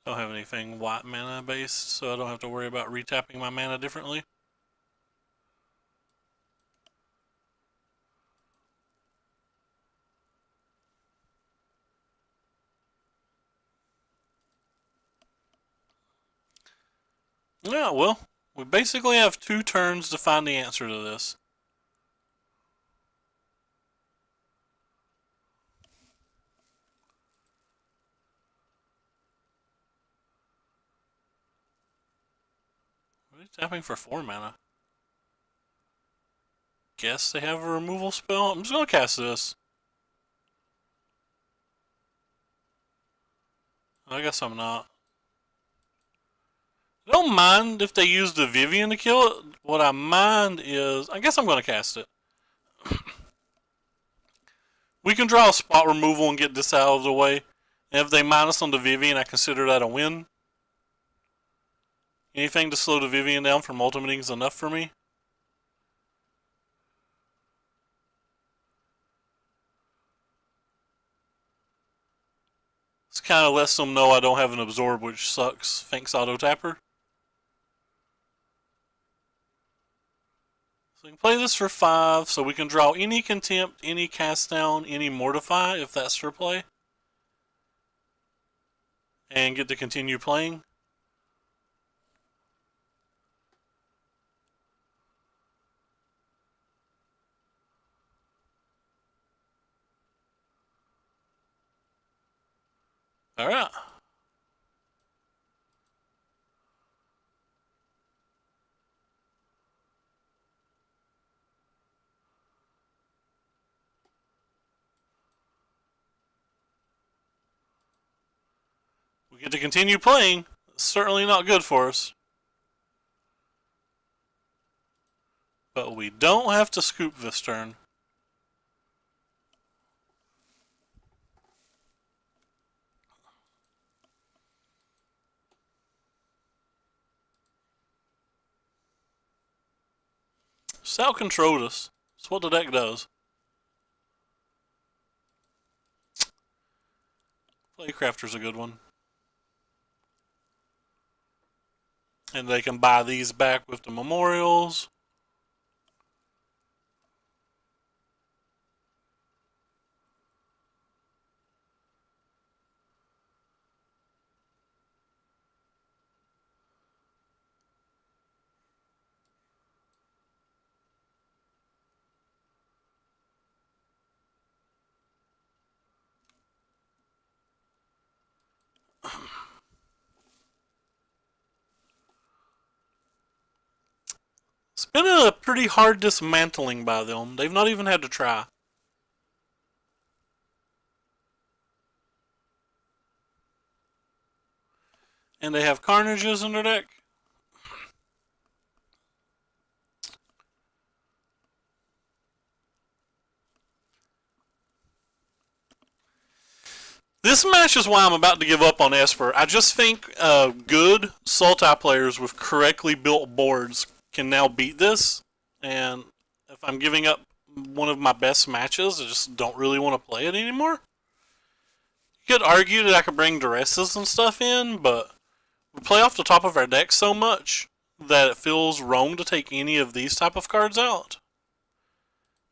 A: Don't have anything white mana based, so I don't have to worry about retapping my mana differently. Yeah, well, we basically have 2 turns to find the answer to this. What are they tapping for 4 mana? Guess they have a removal spell. I'm just going to cast this. I guess I'm not. I don't mind if they use the Vivian to kill it. What I mind is... I guess I'm going to cast it. We can draw a spot removal and get this out of the way. And if they minus on the Vivian, I consider that a win. Anything to slow the Vivian down from ultimating is enough for me. This kind of lets them know I don't have an Absorb, which sucks. Thanks, Auto Tapper. So we can play this for 5, so we can draw any Contempt, any Cast Down, any Mortify, if that's their play. And get to continue playing. Alright. We get to continue playing. It's certainly not good for us. But we don't have to scoop this turn. Sal controlled us. That's what the deck does. Playcrafter's a good one. And they can buy these back with the memorials. It's been a pretty hard dismantling by them. They've not even had to try. And they have Carnages in their deck. This match is why I'm about to give up on Esper. I just think good Sultai players with correctly built boards can now beat this. And if I'm giving up one of my best matches. I just don't really want to play it anymore. You could argue that I could bring duresses and stuff in, but we play off the top of our deck so much that it feels wrong to take any of these type of cards out.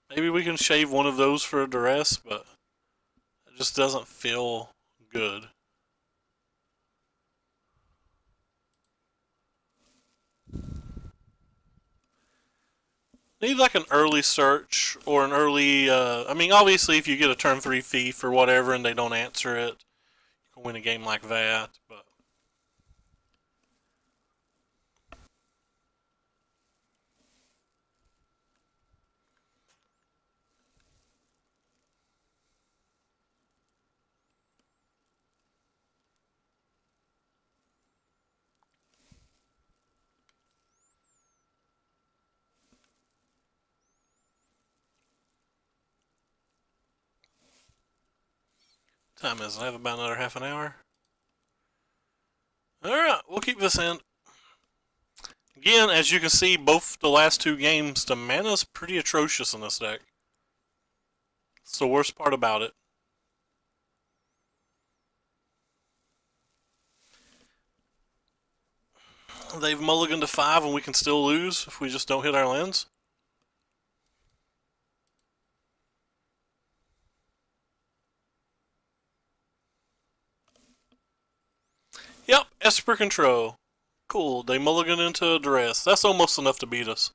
A: Maybe we can shave one of those for a duress, but it just doesn't feel good. Need like an early search or an early, I mean, obviously if you get a turn 3 thief or whatever and they don't answer it, you can win a game like that, but time is it? I have about another half an hour. Alright, we'll keep this in. Again, as you can see, both the last two games, the mana's pretty atrocious in this deck. It's the worst part about it. They've mulliganed to 5 and we can still lose if we just don't hit our lands. Yep, Esper Control. Cool, they mulligan into a duress. That's almost enough to beat us.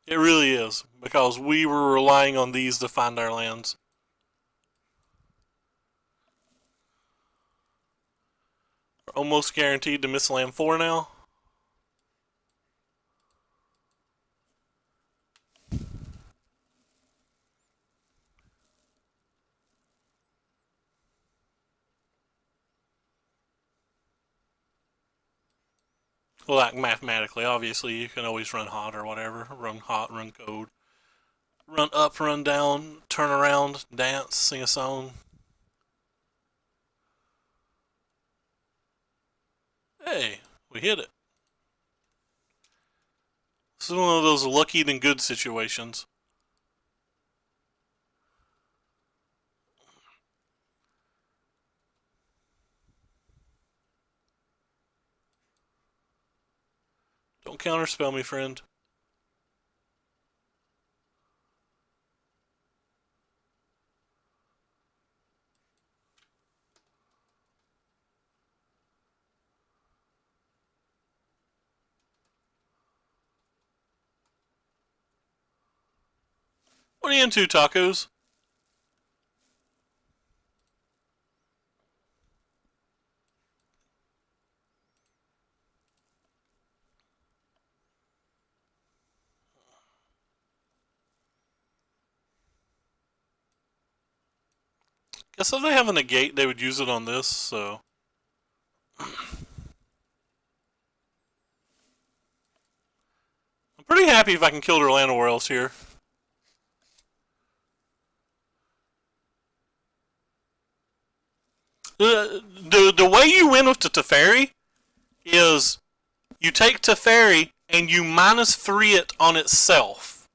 A: It really is, because we were relying on these to find our lands. We're almost guaranteed to miss land 4 now. Well, like mathematically, obviously, you can always run hot or whatever. Run hot, run cold. Run up, run down, turn around, dance, sing a song. Hey, we hit it. This is one of those lucky than good situations. Don't counterspell me, friend. What are you into, tacos? Guess if they have a negate, they would use it on this, so. I'm pretty happy if I can kill their land or else here. The way you win with the Teferi is you take Teferi and you -3 it on itself.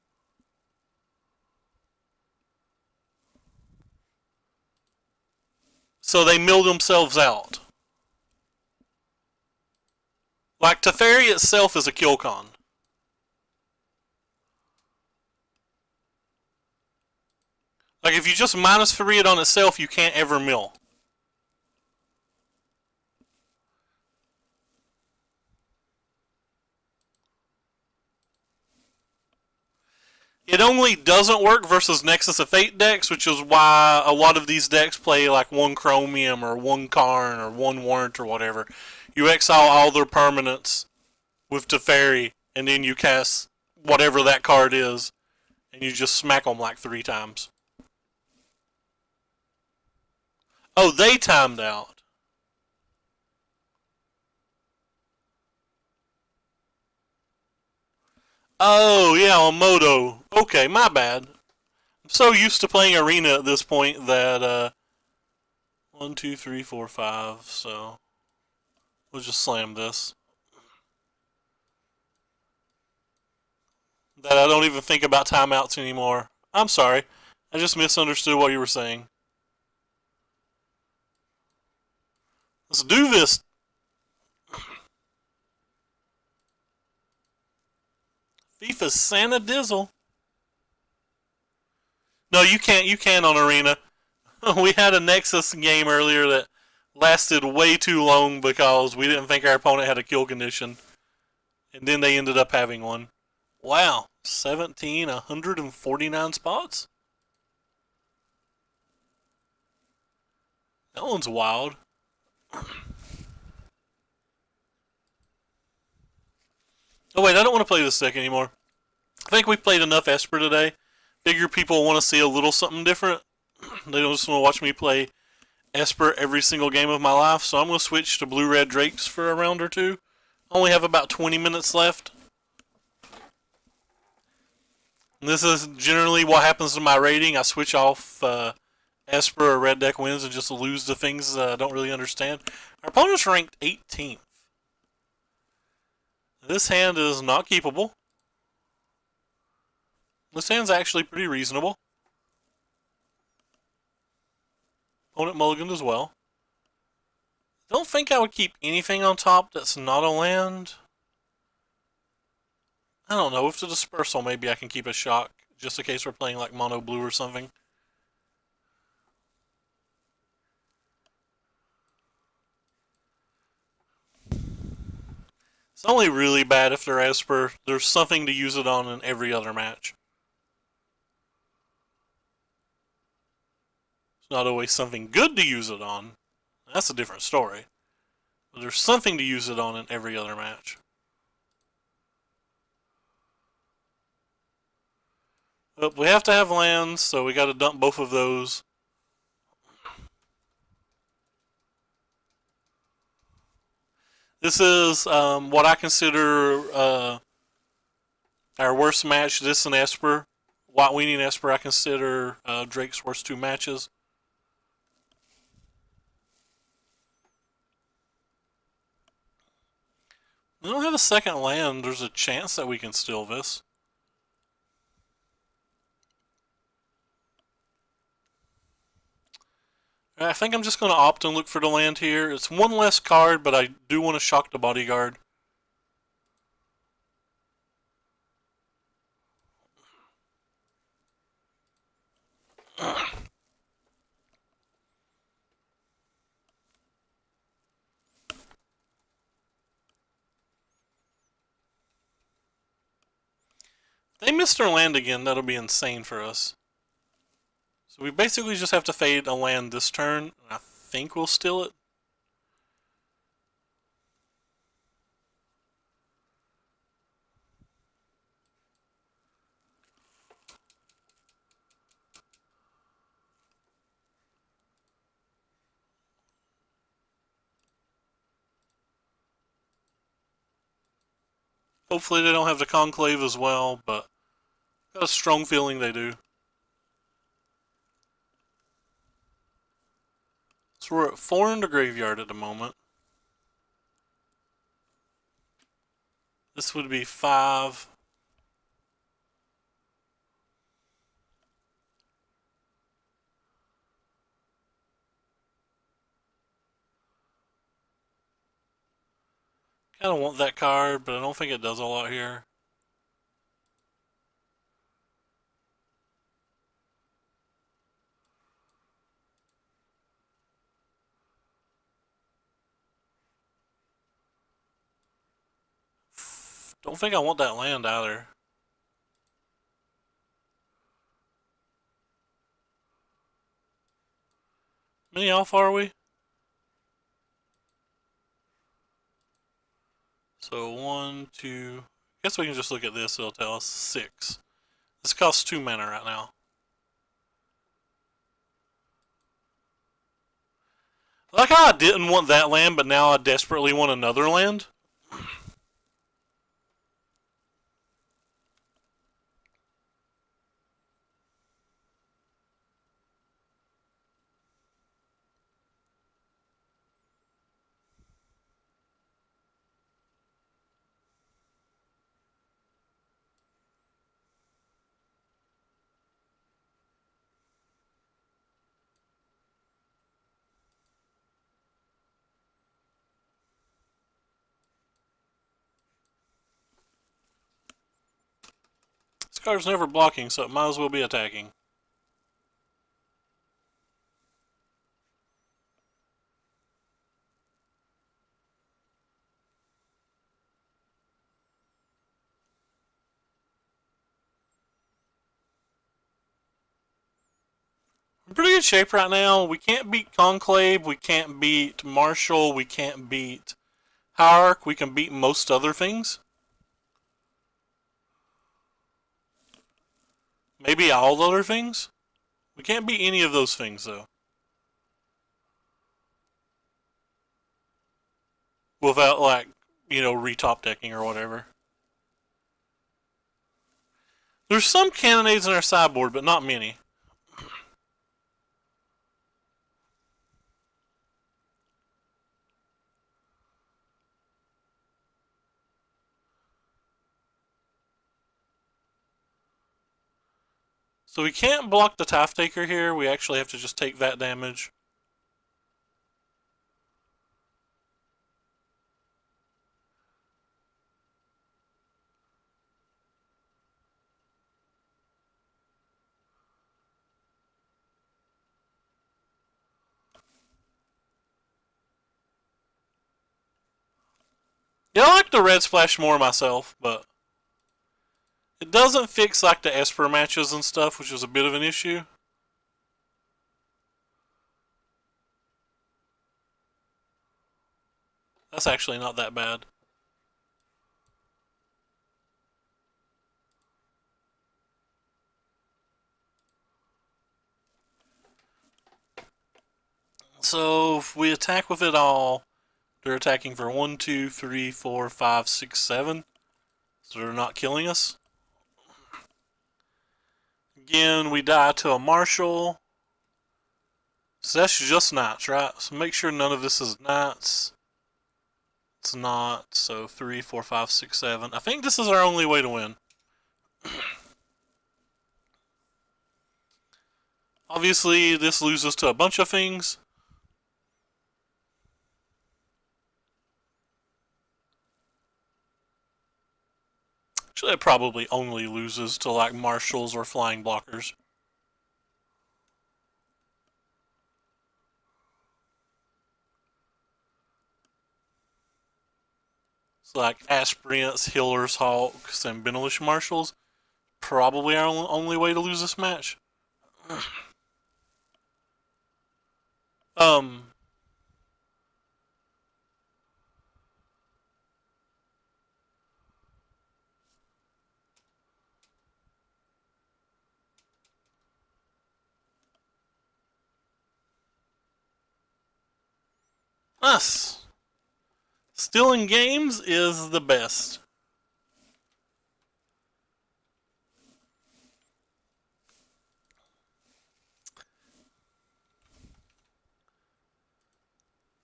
A: So they mill themselves out. Like Teferi itself is a kill con. Like if you just -3 it on itself, you can't ever mill. It only doesn't work versus Nexus of Fate decks, which is why a lot of these decks play like 1 Chromium or 1 Karn or 1 Warrant or whatever. You exile all their permanents with Teferi, and then you cast whatever that card is, and you just smack them like 3 times. Oh, they timed out. Oh, yeah, on Moto. Okay, my bad. I'm so used to playing Arena at this point that, 1, 2, 3, 4, 5, so we'll just slam this. that I don't even think about timeouts anymore. I'm sorry. I just misunderstood what you were saying. Let's do this. FIFA Santa Dizzle. No, you can't. You can on Arena. We had a Nexus game earlier that lasted way too long because we didn't think our opponent had a kill condition. And then they ended up having one. Wow. 149 spots? That one's wild. Oh wait, I don't want to play this deck anymore. I think we played enough Esper today. Figure people want to see a little something different. They don't just want to watch me play Esper every single game of my life, so I'm going to switch to Blue-Red Drakes for a round or two. I only have about 20 minutes left. And this is generally what happens to my rating. I switch off Esper or Red Deck wins and just lose the things I don't really understand. Our opponent's ranked 18th. This hand is not keepable. This hand's actually pretty reasonable. Opponent mulliganed as well. Don't think I would keep anything on top that's not a land. I don't know. With the dispersal, maybe I can keep a shock, just in case we're playing like mono blue or something. It's only really bad if they're Esper. There's something to use it on in every other match. It's not always something good to use it on. That's a different story. But there's something to use it on in every other match. But we have to have lands, so we got to dump both of those. This is what I consider our worst match. This and Esper. White Weenie and Esper I consider Drake's worst two matches. We don't have a second land. There's a chance that we can steal this. I think I'm just going to opt and look for the land here. It's one less card, but I do want to shock the bodyguard. They missed their land again. That'll be insane for us. So we basically just have to fade a land this turn. I think we'll steal it. Hopefully they don't have the Conclave as well, but got a strong feeling they do. So we're at 4 in the graveyard at the moment. This would be 5. Kind of want that card, but I don't think it does a lot here. Don't think I want that land either. Mini, how far are we? So 1, 2. I guess we can just look at this. It'll tell us 6. This costs 2 mana right now. I like how I didn't want that land, but now I desperately want another land. card's never blocking, so it might as well be attacking. In pretty good shape right now. We can't beat Conclave, we can't beat Marshall, we can't beat Hierarch, we can beat most other things. Maybe all other things? We can't beat any of those things, though. Without, like, you know, retop decking or whatever. There's some cannonades in our sideboard, but not many. So we can't block the Taft Taker here. We actually have to just take that damage. Yeah, I like the red splash more myself, but it doesn't fix like the Esper matches and stuff, which is a bit of an issue. That's actually not that bad. So if we attack with it all, they're attacking for 1, 2, 3, 4, 5, 6, 7. So they're not killing us. Again, we die to a Marshall. So that's just knights, right? So make sure none of this is knights. It's not. So 3, 4, 5, 6, 7. I think this is our only way to win. Obviously, this loses to a bunch of things. Actually, it probably only loses to like marshals or flying blockers. So like aspirants, healers, hawks, and Benelish marshals. Probably our only way to lose this match. Us. Stealing games is the best.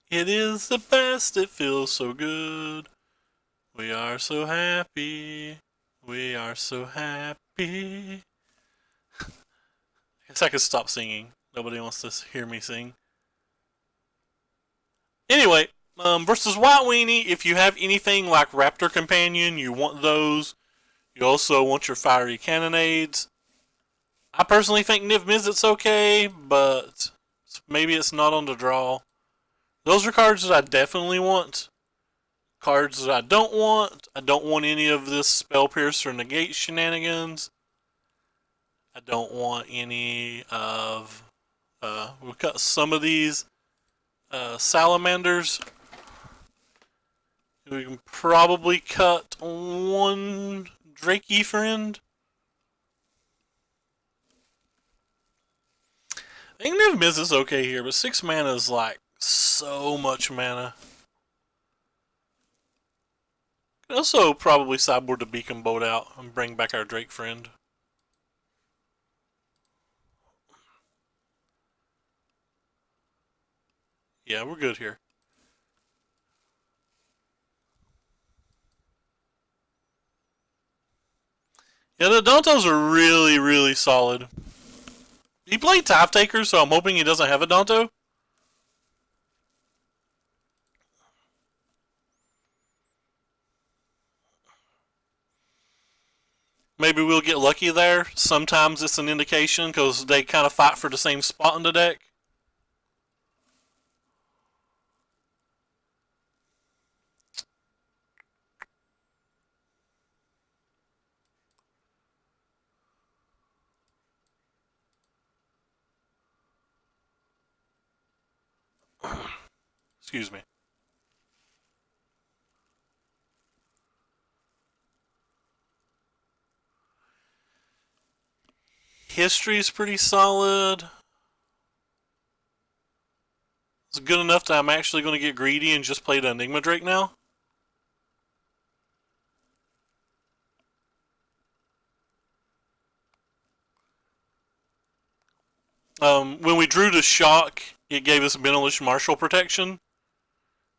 A: It is the best, it feels so good. We are so happy. We are so happy. I guess I could stop singing. Nobody wants to hear me sing. Anyway, versus White Weenie, if you have anything like Raptor Companion, you want those. You also want your Fiery Cannonades. I personally think Niv Mizzet's okay, but maybe it's not on the draw. Those are cards that I definitely want. Cards that I don't want any of this Spell Pierce or Negate shenanigans. I don't want any of... we've got some of these Salamanders. We can probably cut one Drakey friend. I think Niv Miz is okay here, but 6 mana is like so much mana. Can also probably sideboard the Beacon Bolt out and bring back our Drake friend. Yeah, we're good here. Yeah, the Dantos are really, really solid. He played Top Taker, so I'm hoping he doesn't have a Danto. Maybe we'll get lucky there. Sometimes it's an indication because they kind of fight for the same spot in the deck. Excuse me. History is pretty solid. It's good enough that I'm actually going to get greedy and just play the Enigma Drake now. When we drew the shock, it gave us Benelish Marshall protection.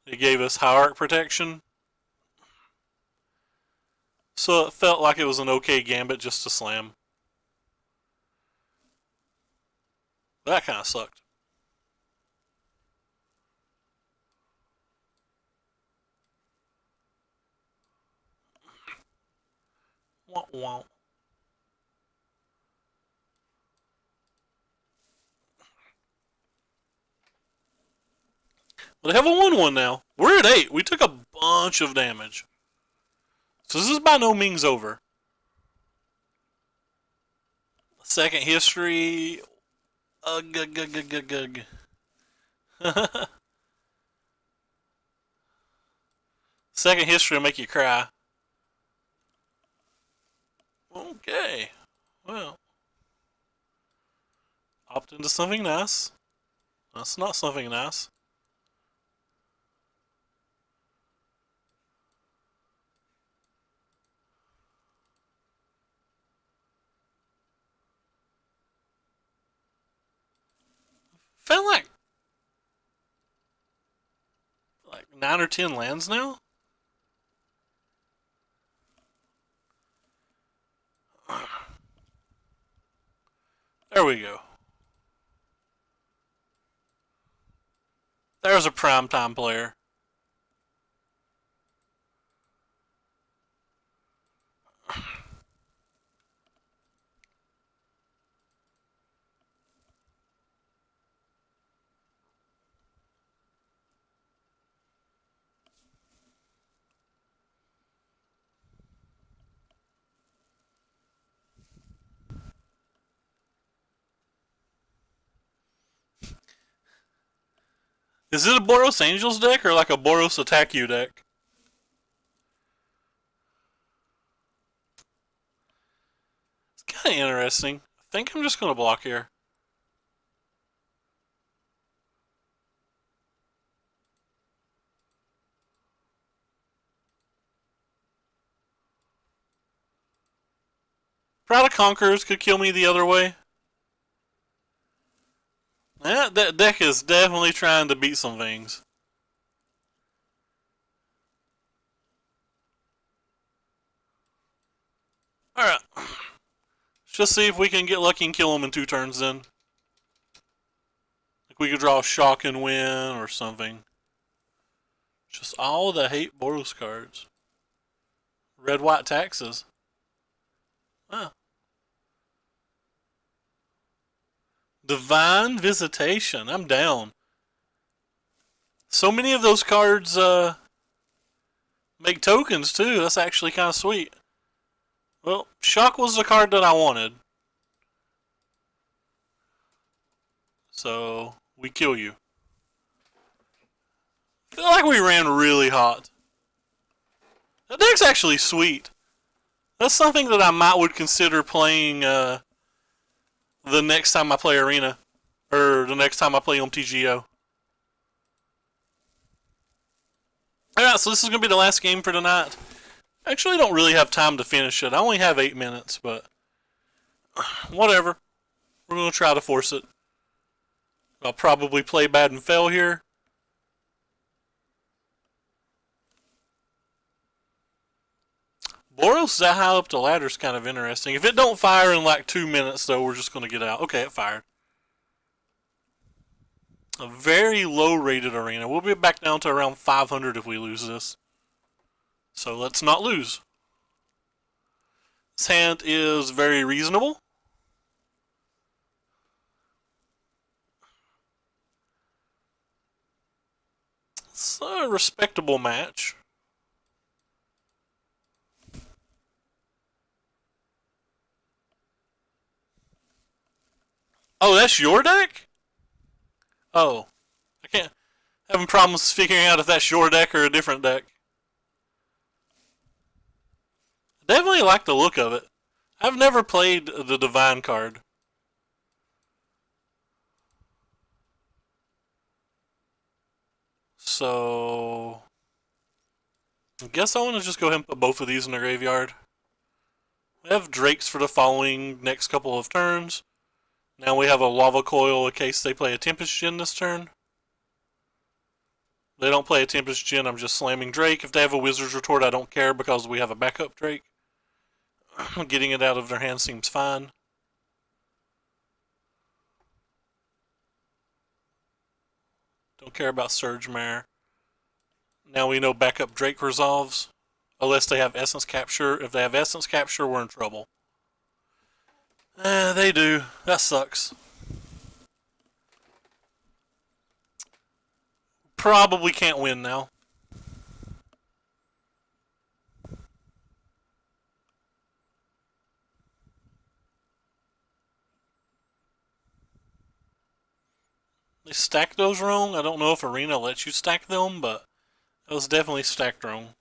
A: It gave us Hierarch protection. So it felt like it was an okay gambit just to slam. That kind of sucked. Wah, wah. Well, they have a 1-1 now. We're at 8. We took a bunch of damage. So this is by no means over. Second history. Ugh, ugh, ugh, ugh, ugh, ugh. Second history will make you cry. Okay. Well. Opt into something nice. That's not something nice. Felt like 9 or 10 lands now? There we go. There's a primetime player. Is it a Boros Angels deck or like a Boros Attack You deck? It's kind of interesting. I think I'm just going to block here. Pride of Conquerors could kill me the other way. Yeah, that deck is definitely trying to beat some things. Alright. Let's just see if we can get lucky and kill them in 2 turns then. Like we could draw a shock and win or something. Just all the hate Boros cards. Red, white taxes. Huh. Divine Visitation. I'm down. So many of those cards make tokens too. That's actually kind of sweet. Well, Shock was the card that I wanted. So, we kill you. I feel like we ran really hot. That deck's actually sweet. That's something that I would consider playing the next time I play Arena. Or the next time I play MTGO. Alright, so this is going to be the last game for tonight. Actually, I don't really have time to finish it. I only have 8 minutes, but whatever. We're going to try to force it. I'll probably play bad and fail here. Boros that high up the ladder is kind of interesting. If it don't fire in like 2 minutes, though, we're just going to get out. Okay, it fired. A very low-rated arena. We'll be back down to around 500 if we lose this. So let's not lose. This hand is very reasonable. It's a respectable match. Oh, that's your deck? Oh. I can't. Having problems figuring out if that's your deck or a different deck. I definitely like the look of it. I've never played the Divine card. So I guess I want to just go ahead and put both of these in the graveyard. We have Drakes for the following next couple of turns. Now we have a Lava Coil in case they play a Tempest Gen this turn. If they don't play a Tempest Gen, I'm just slamming Drake. If they have a Wizard's Retort, I don't care because we have a backup Drake. Getting it out of their hand seems fine. Don't care about Surge Mare. Now we know backup Drake resolves. Unless they have Essence Capture. If they have Essence Capture, we're in trouble. They do. That sucks. Probably can't win now. They stacked those wrong. I don't know if Arena lets you stack them, but it was definitely stacked wrong.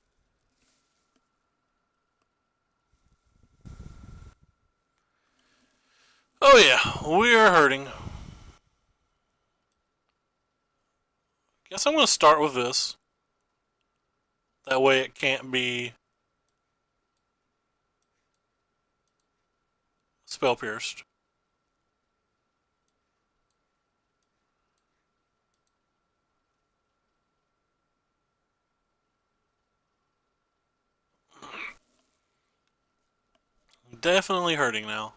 A: Oh yeah, we are hurting. Guess I'm going to start with this. That way it can't be spell pierced. Definitely hurting now.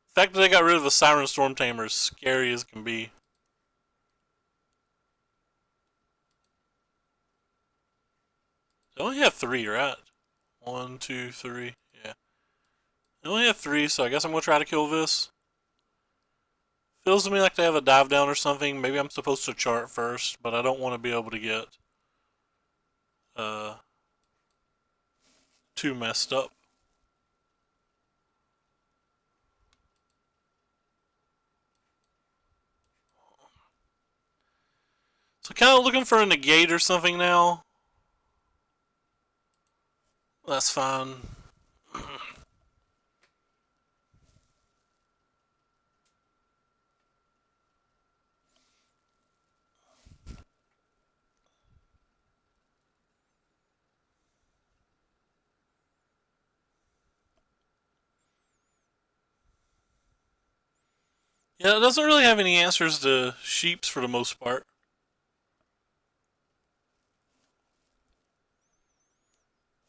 A: The fact that they got rid of the Siren Storm Tamer is scary as can be. They only have 3, right? 1, 2, 3. Yeah. They only have 3, so I guess I'm going to try to kill this. Feels to me like they have a dive down or something. Maybe I'm supposed to chart first, but I don't want to be able to get too messed up. So kind of looking for a negate or something now. That's fine. Yeah, it doesn't really have any answers to sheeps for the most part.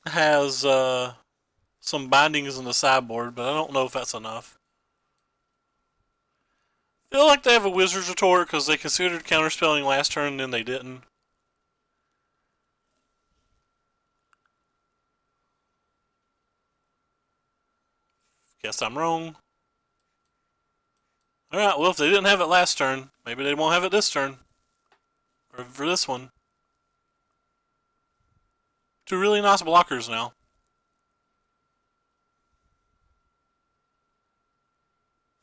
A: It has some bindings in the sideboard, but I don't know if that's enough. I feel like they have a Wizard's Retort because they considered counterspelling last turn and then they didn't. Guess I'm wrong. Alright, well if they didn't have it last turn, maybe they won't have it this turn. Or for this one. 2 really nice blockers now.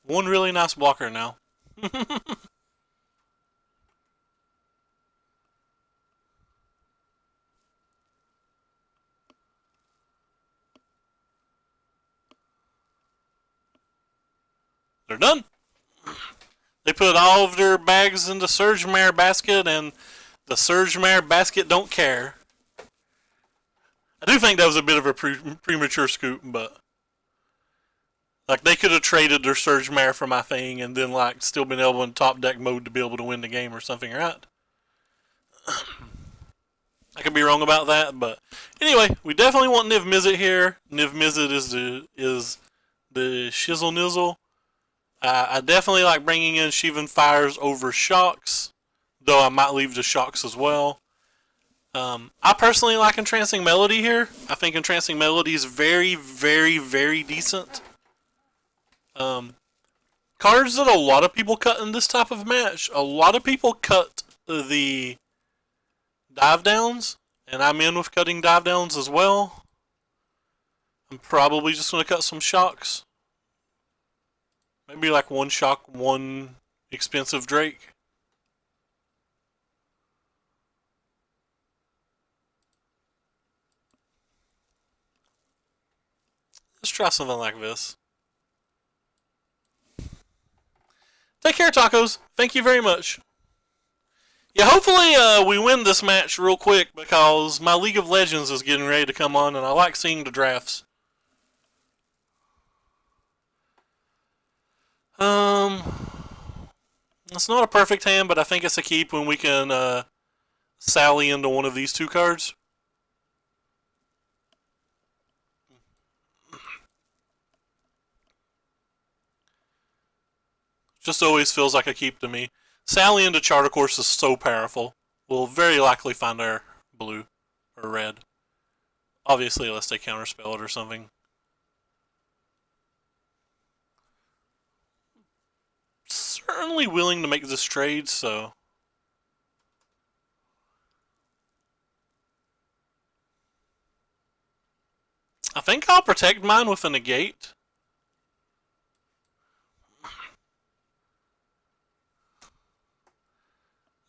A: One really nice blocker now. They're done. They put all of their bags in the Surge Mare basket, and the Surge Mare basket don't care. I do think that was a bit of a premature scoop, but like they could have traded their Surge Mare for my thing, and then like still been able in top deck mode to be able to win the game or something, right? I could be wrong about that, but anyway, we definitely want Niv Mizzet here. Niv Mizzet is the shizzle nizzle. I definitely like bringing in Shivan Fires over Shocks, though I might leave the Shocks as well. I personally like Entrancing Melody here. I think Entrancing Melody is very, very, very decent. Cards that a lot of people cut in this type of match. A lot of people cut the dive downs, and I'm in with cutting dive downs as well. I'm probably just going to cut some Shocks. Maybe like one Shock, one expensive Drake. Let's try something like this. Take care, Tacos. Thank you very much. Yeah, hopefully we win this match real quick because my League of Legends is getting ready to come on and I like seeing the drafts. It's not a perfect hand, but I think it's a keep when we can sally into one of these two cards. Just always feels like a keep to me. Sally into Charter Course is so powerful. We'll very likely find our blue or red. Obviously, unless they counterspell it or something. Certainly willing to make this trade, so. I think I'll protect mine with a negate.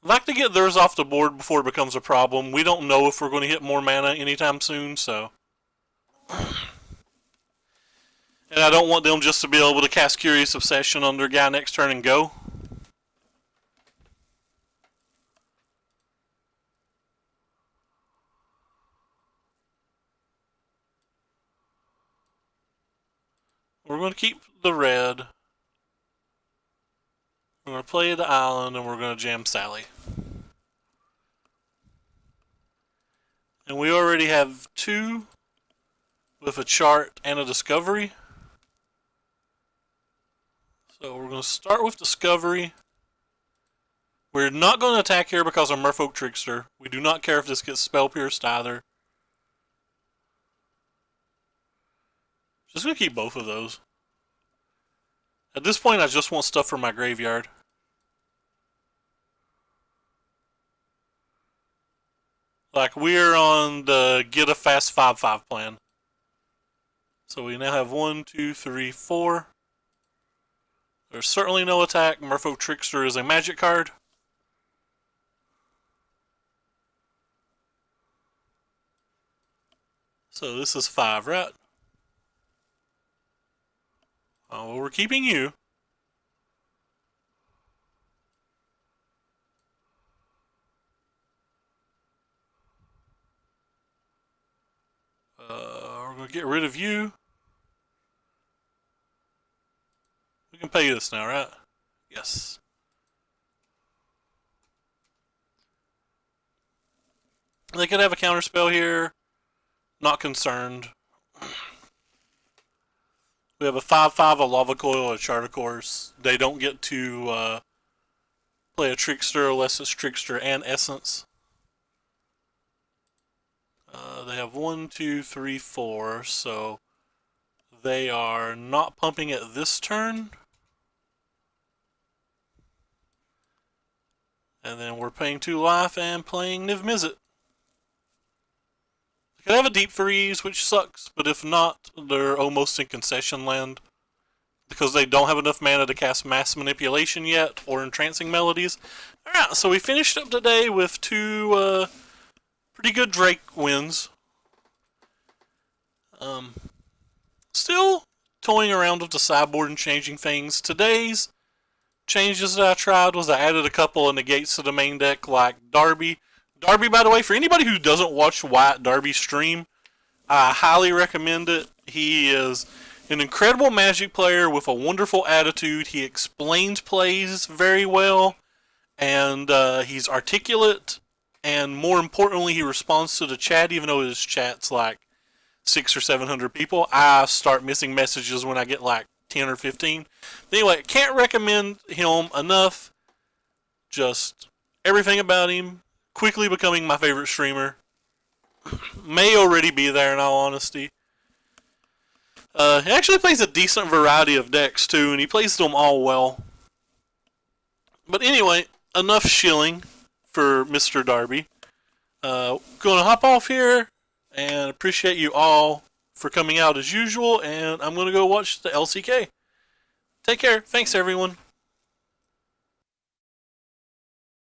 A: I'd like to get theirs off the board before it becomes a problem. We don't know if we're going to hit more mana anytime soon, so. And I don't want them just to be able to cast Curious Obsession on their guy next turn and go. We're going to keep the red. We're going to play the island and we're going to jam Sally. And we already have two with a chart and a discovery. So we're going to start with discovery. We're not going to attack here because of Merfolk Trickster. We do not care if this gets spell pierced either. Just going to keep both of those. At this point, I just want stuff for my graveyard. Like, we're on the get a fast 5/5 plan. So we now have 1, 2, 3, 4. There's certainly no attack. Merfolk Trickster is a magic card. So this is 5, right? Oh, well, we're keeping you. We're going to get rid of you. We can pay this now, right? Yes. They could have a counterspell here. Not concerned. We have a 5/5, a Lava Coil, a Charter Course. They don't get to play a Trickster unless it's Trickster and Essence. They have 1, 2, 3, 4, so they are not pumping it this turn. And then we're paying 2 life and playing Niv Mizzet. They could have a Deep Freeze, which sucks, but if not, they're almost in concession land. Because they don't have enough mana to cast Mass Manipulation yet, or Entrancing Melodies. Alright, so we finished up today with 2 pretty good Drake wins. Still toying around with the sideboard and changing things. Today's changes that I tried was I added a couple of negates to the main deck, like Darby. Darby, by the way, for anybody who doesn't watch Wyatt Darby stream, I highly recommend it. He is an incredible Magic player with a wonderful attitude. He explains plays very well, and he's articulate, and more importantly, he responds to the chat, even though his chat's like 600 or 700 people. I start missing messages when I get like 10 or 15. But anyway, can't recommend him enough. Just everything about him. Quickly becoming my favorite streamer. May already be there in all honesty. He actually plays a decent variety of decks too, and he plays them all well. But anyway, enough shilling for Mr. Darby. Gonna hop off here, and appreciate you all for coming out as usual, and I'm gonna go watch the LCK. Take care. Thanks everyone.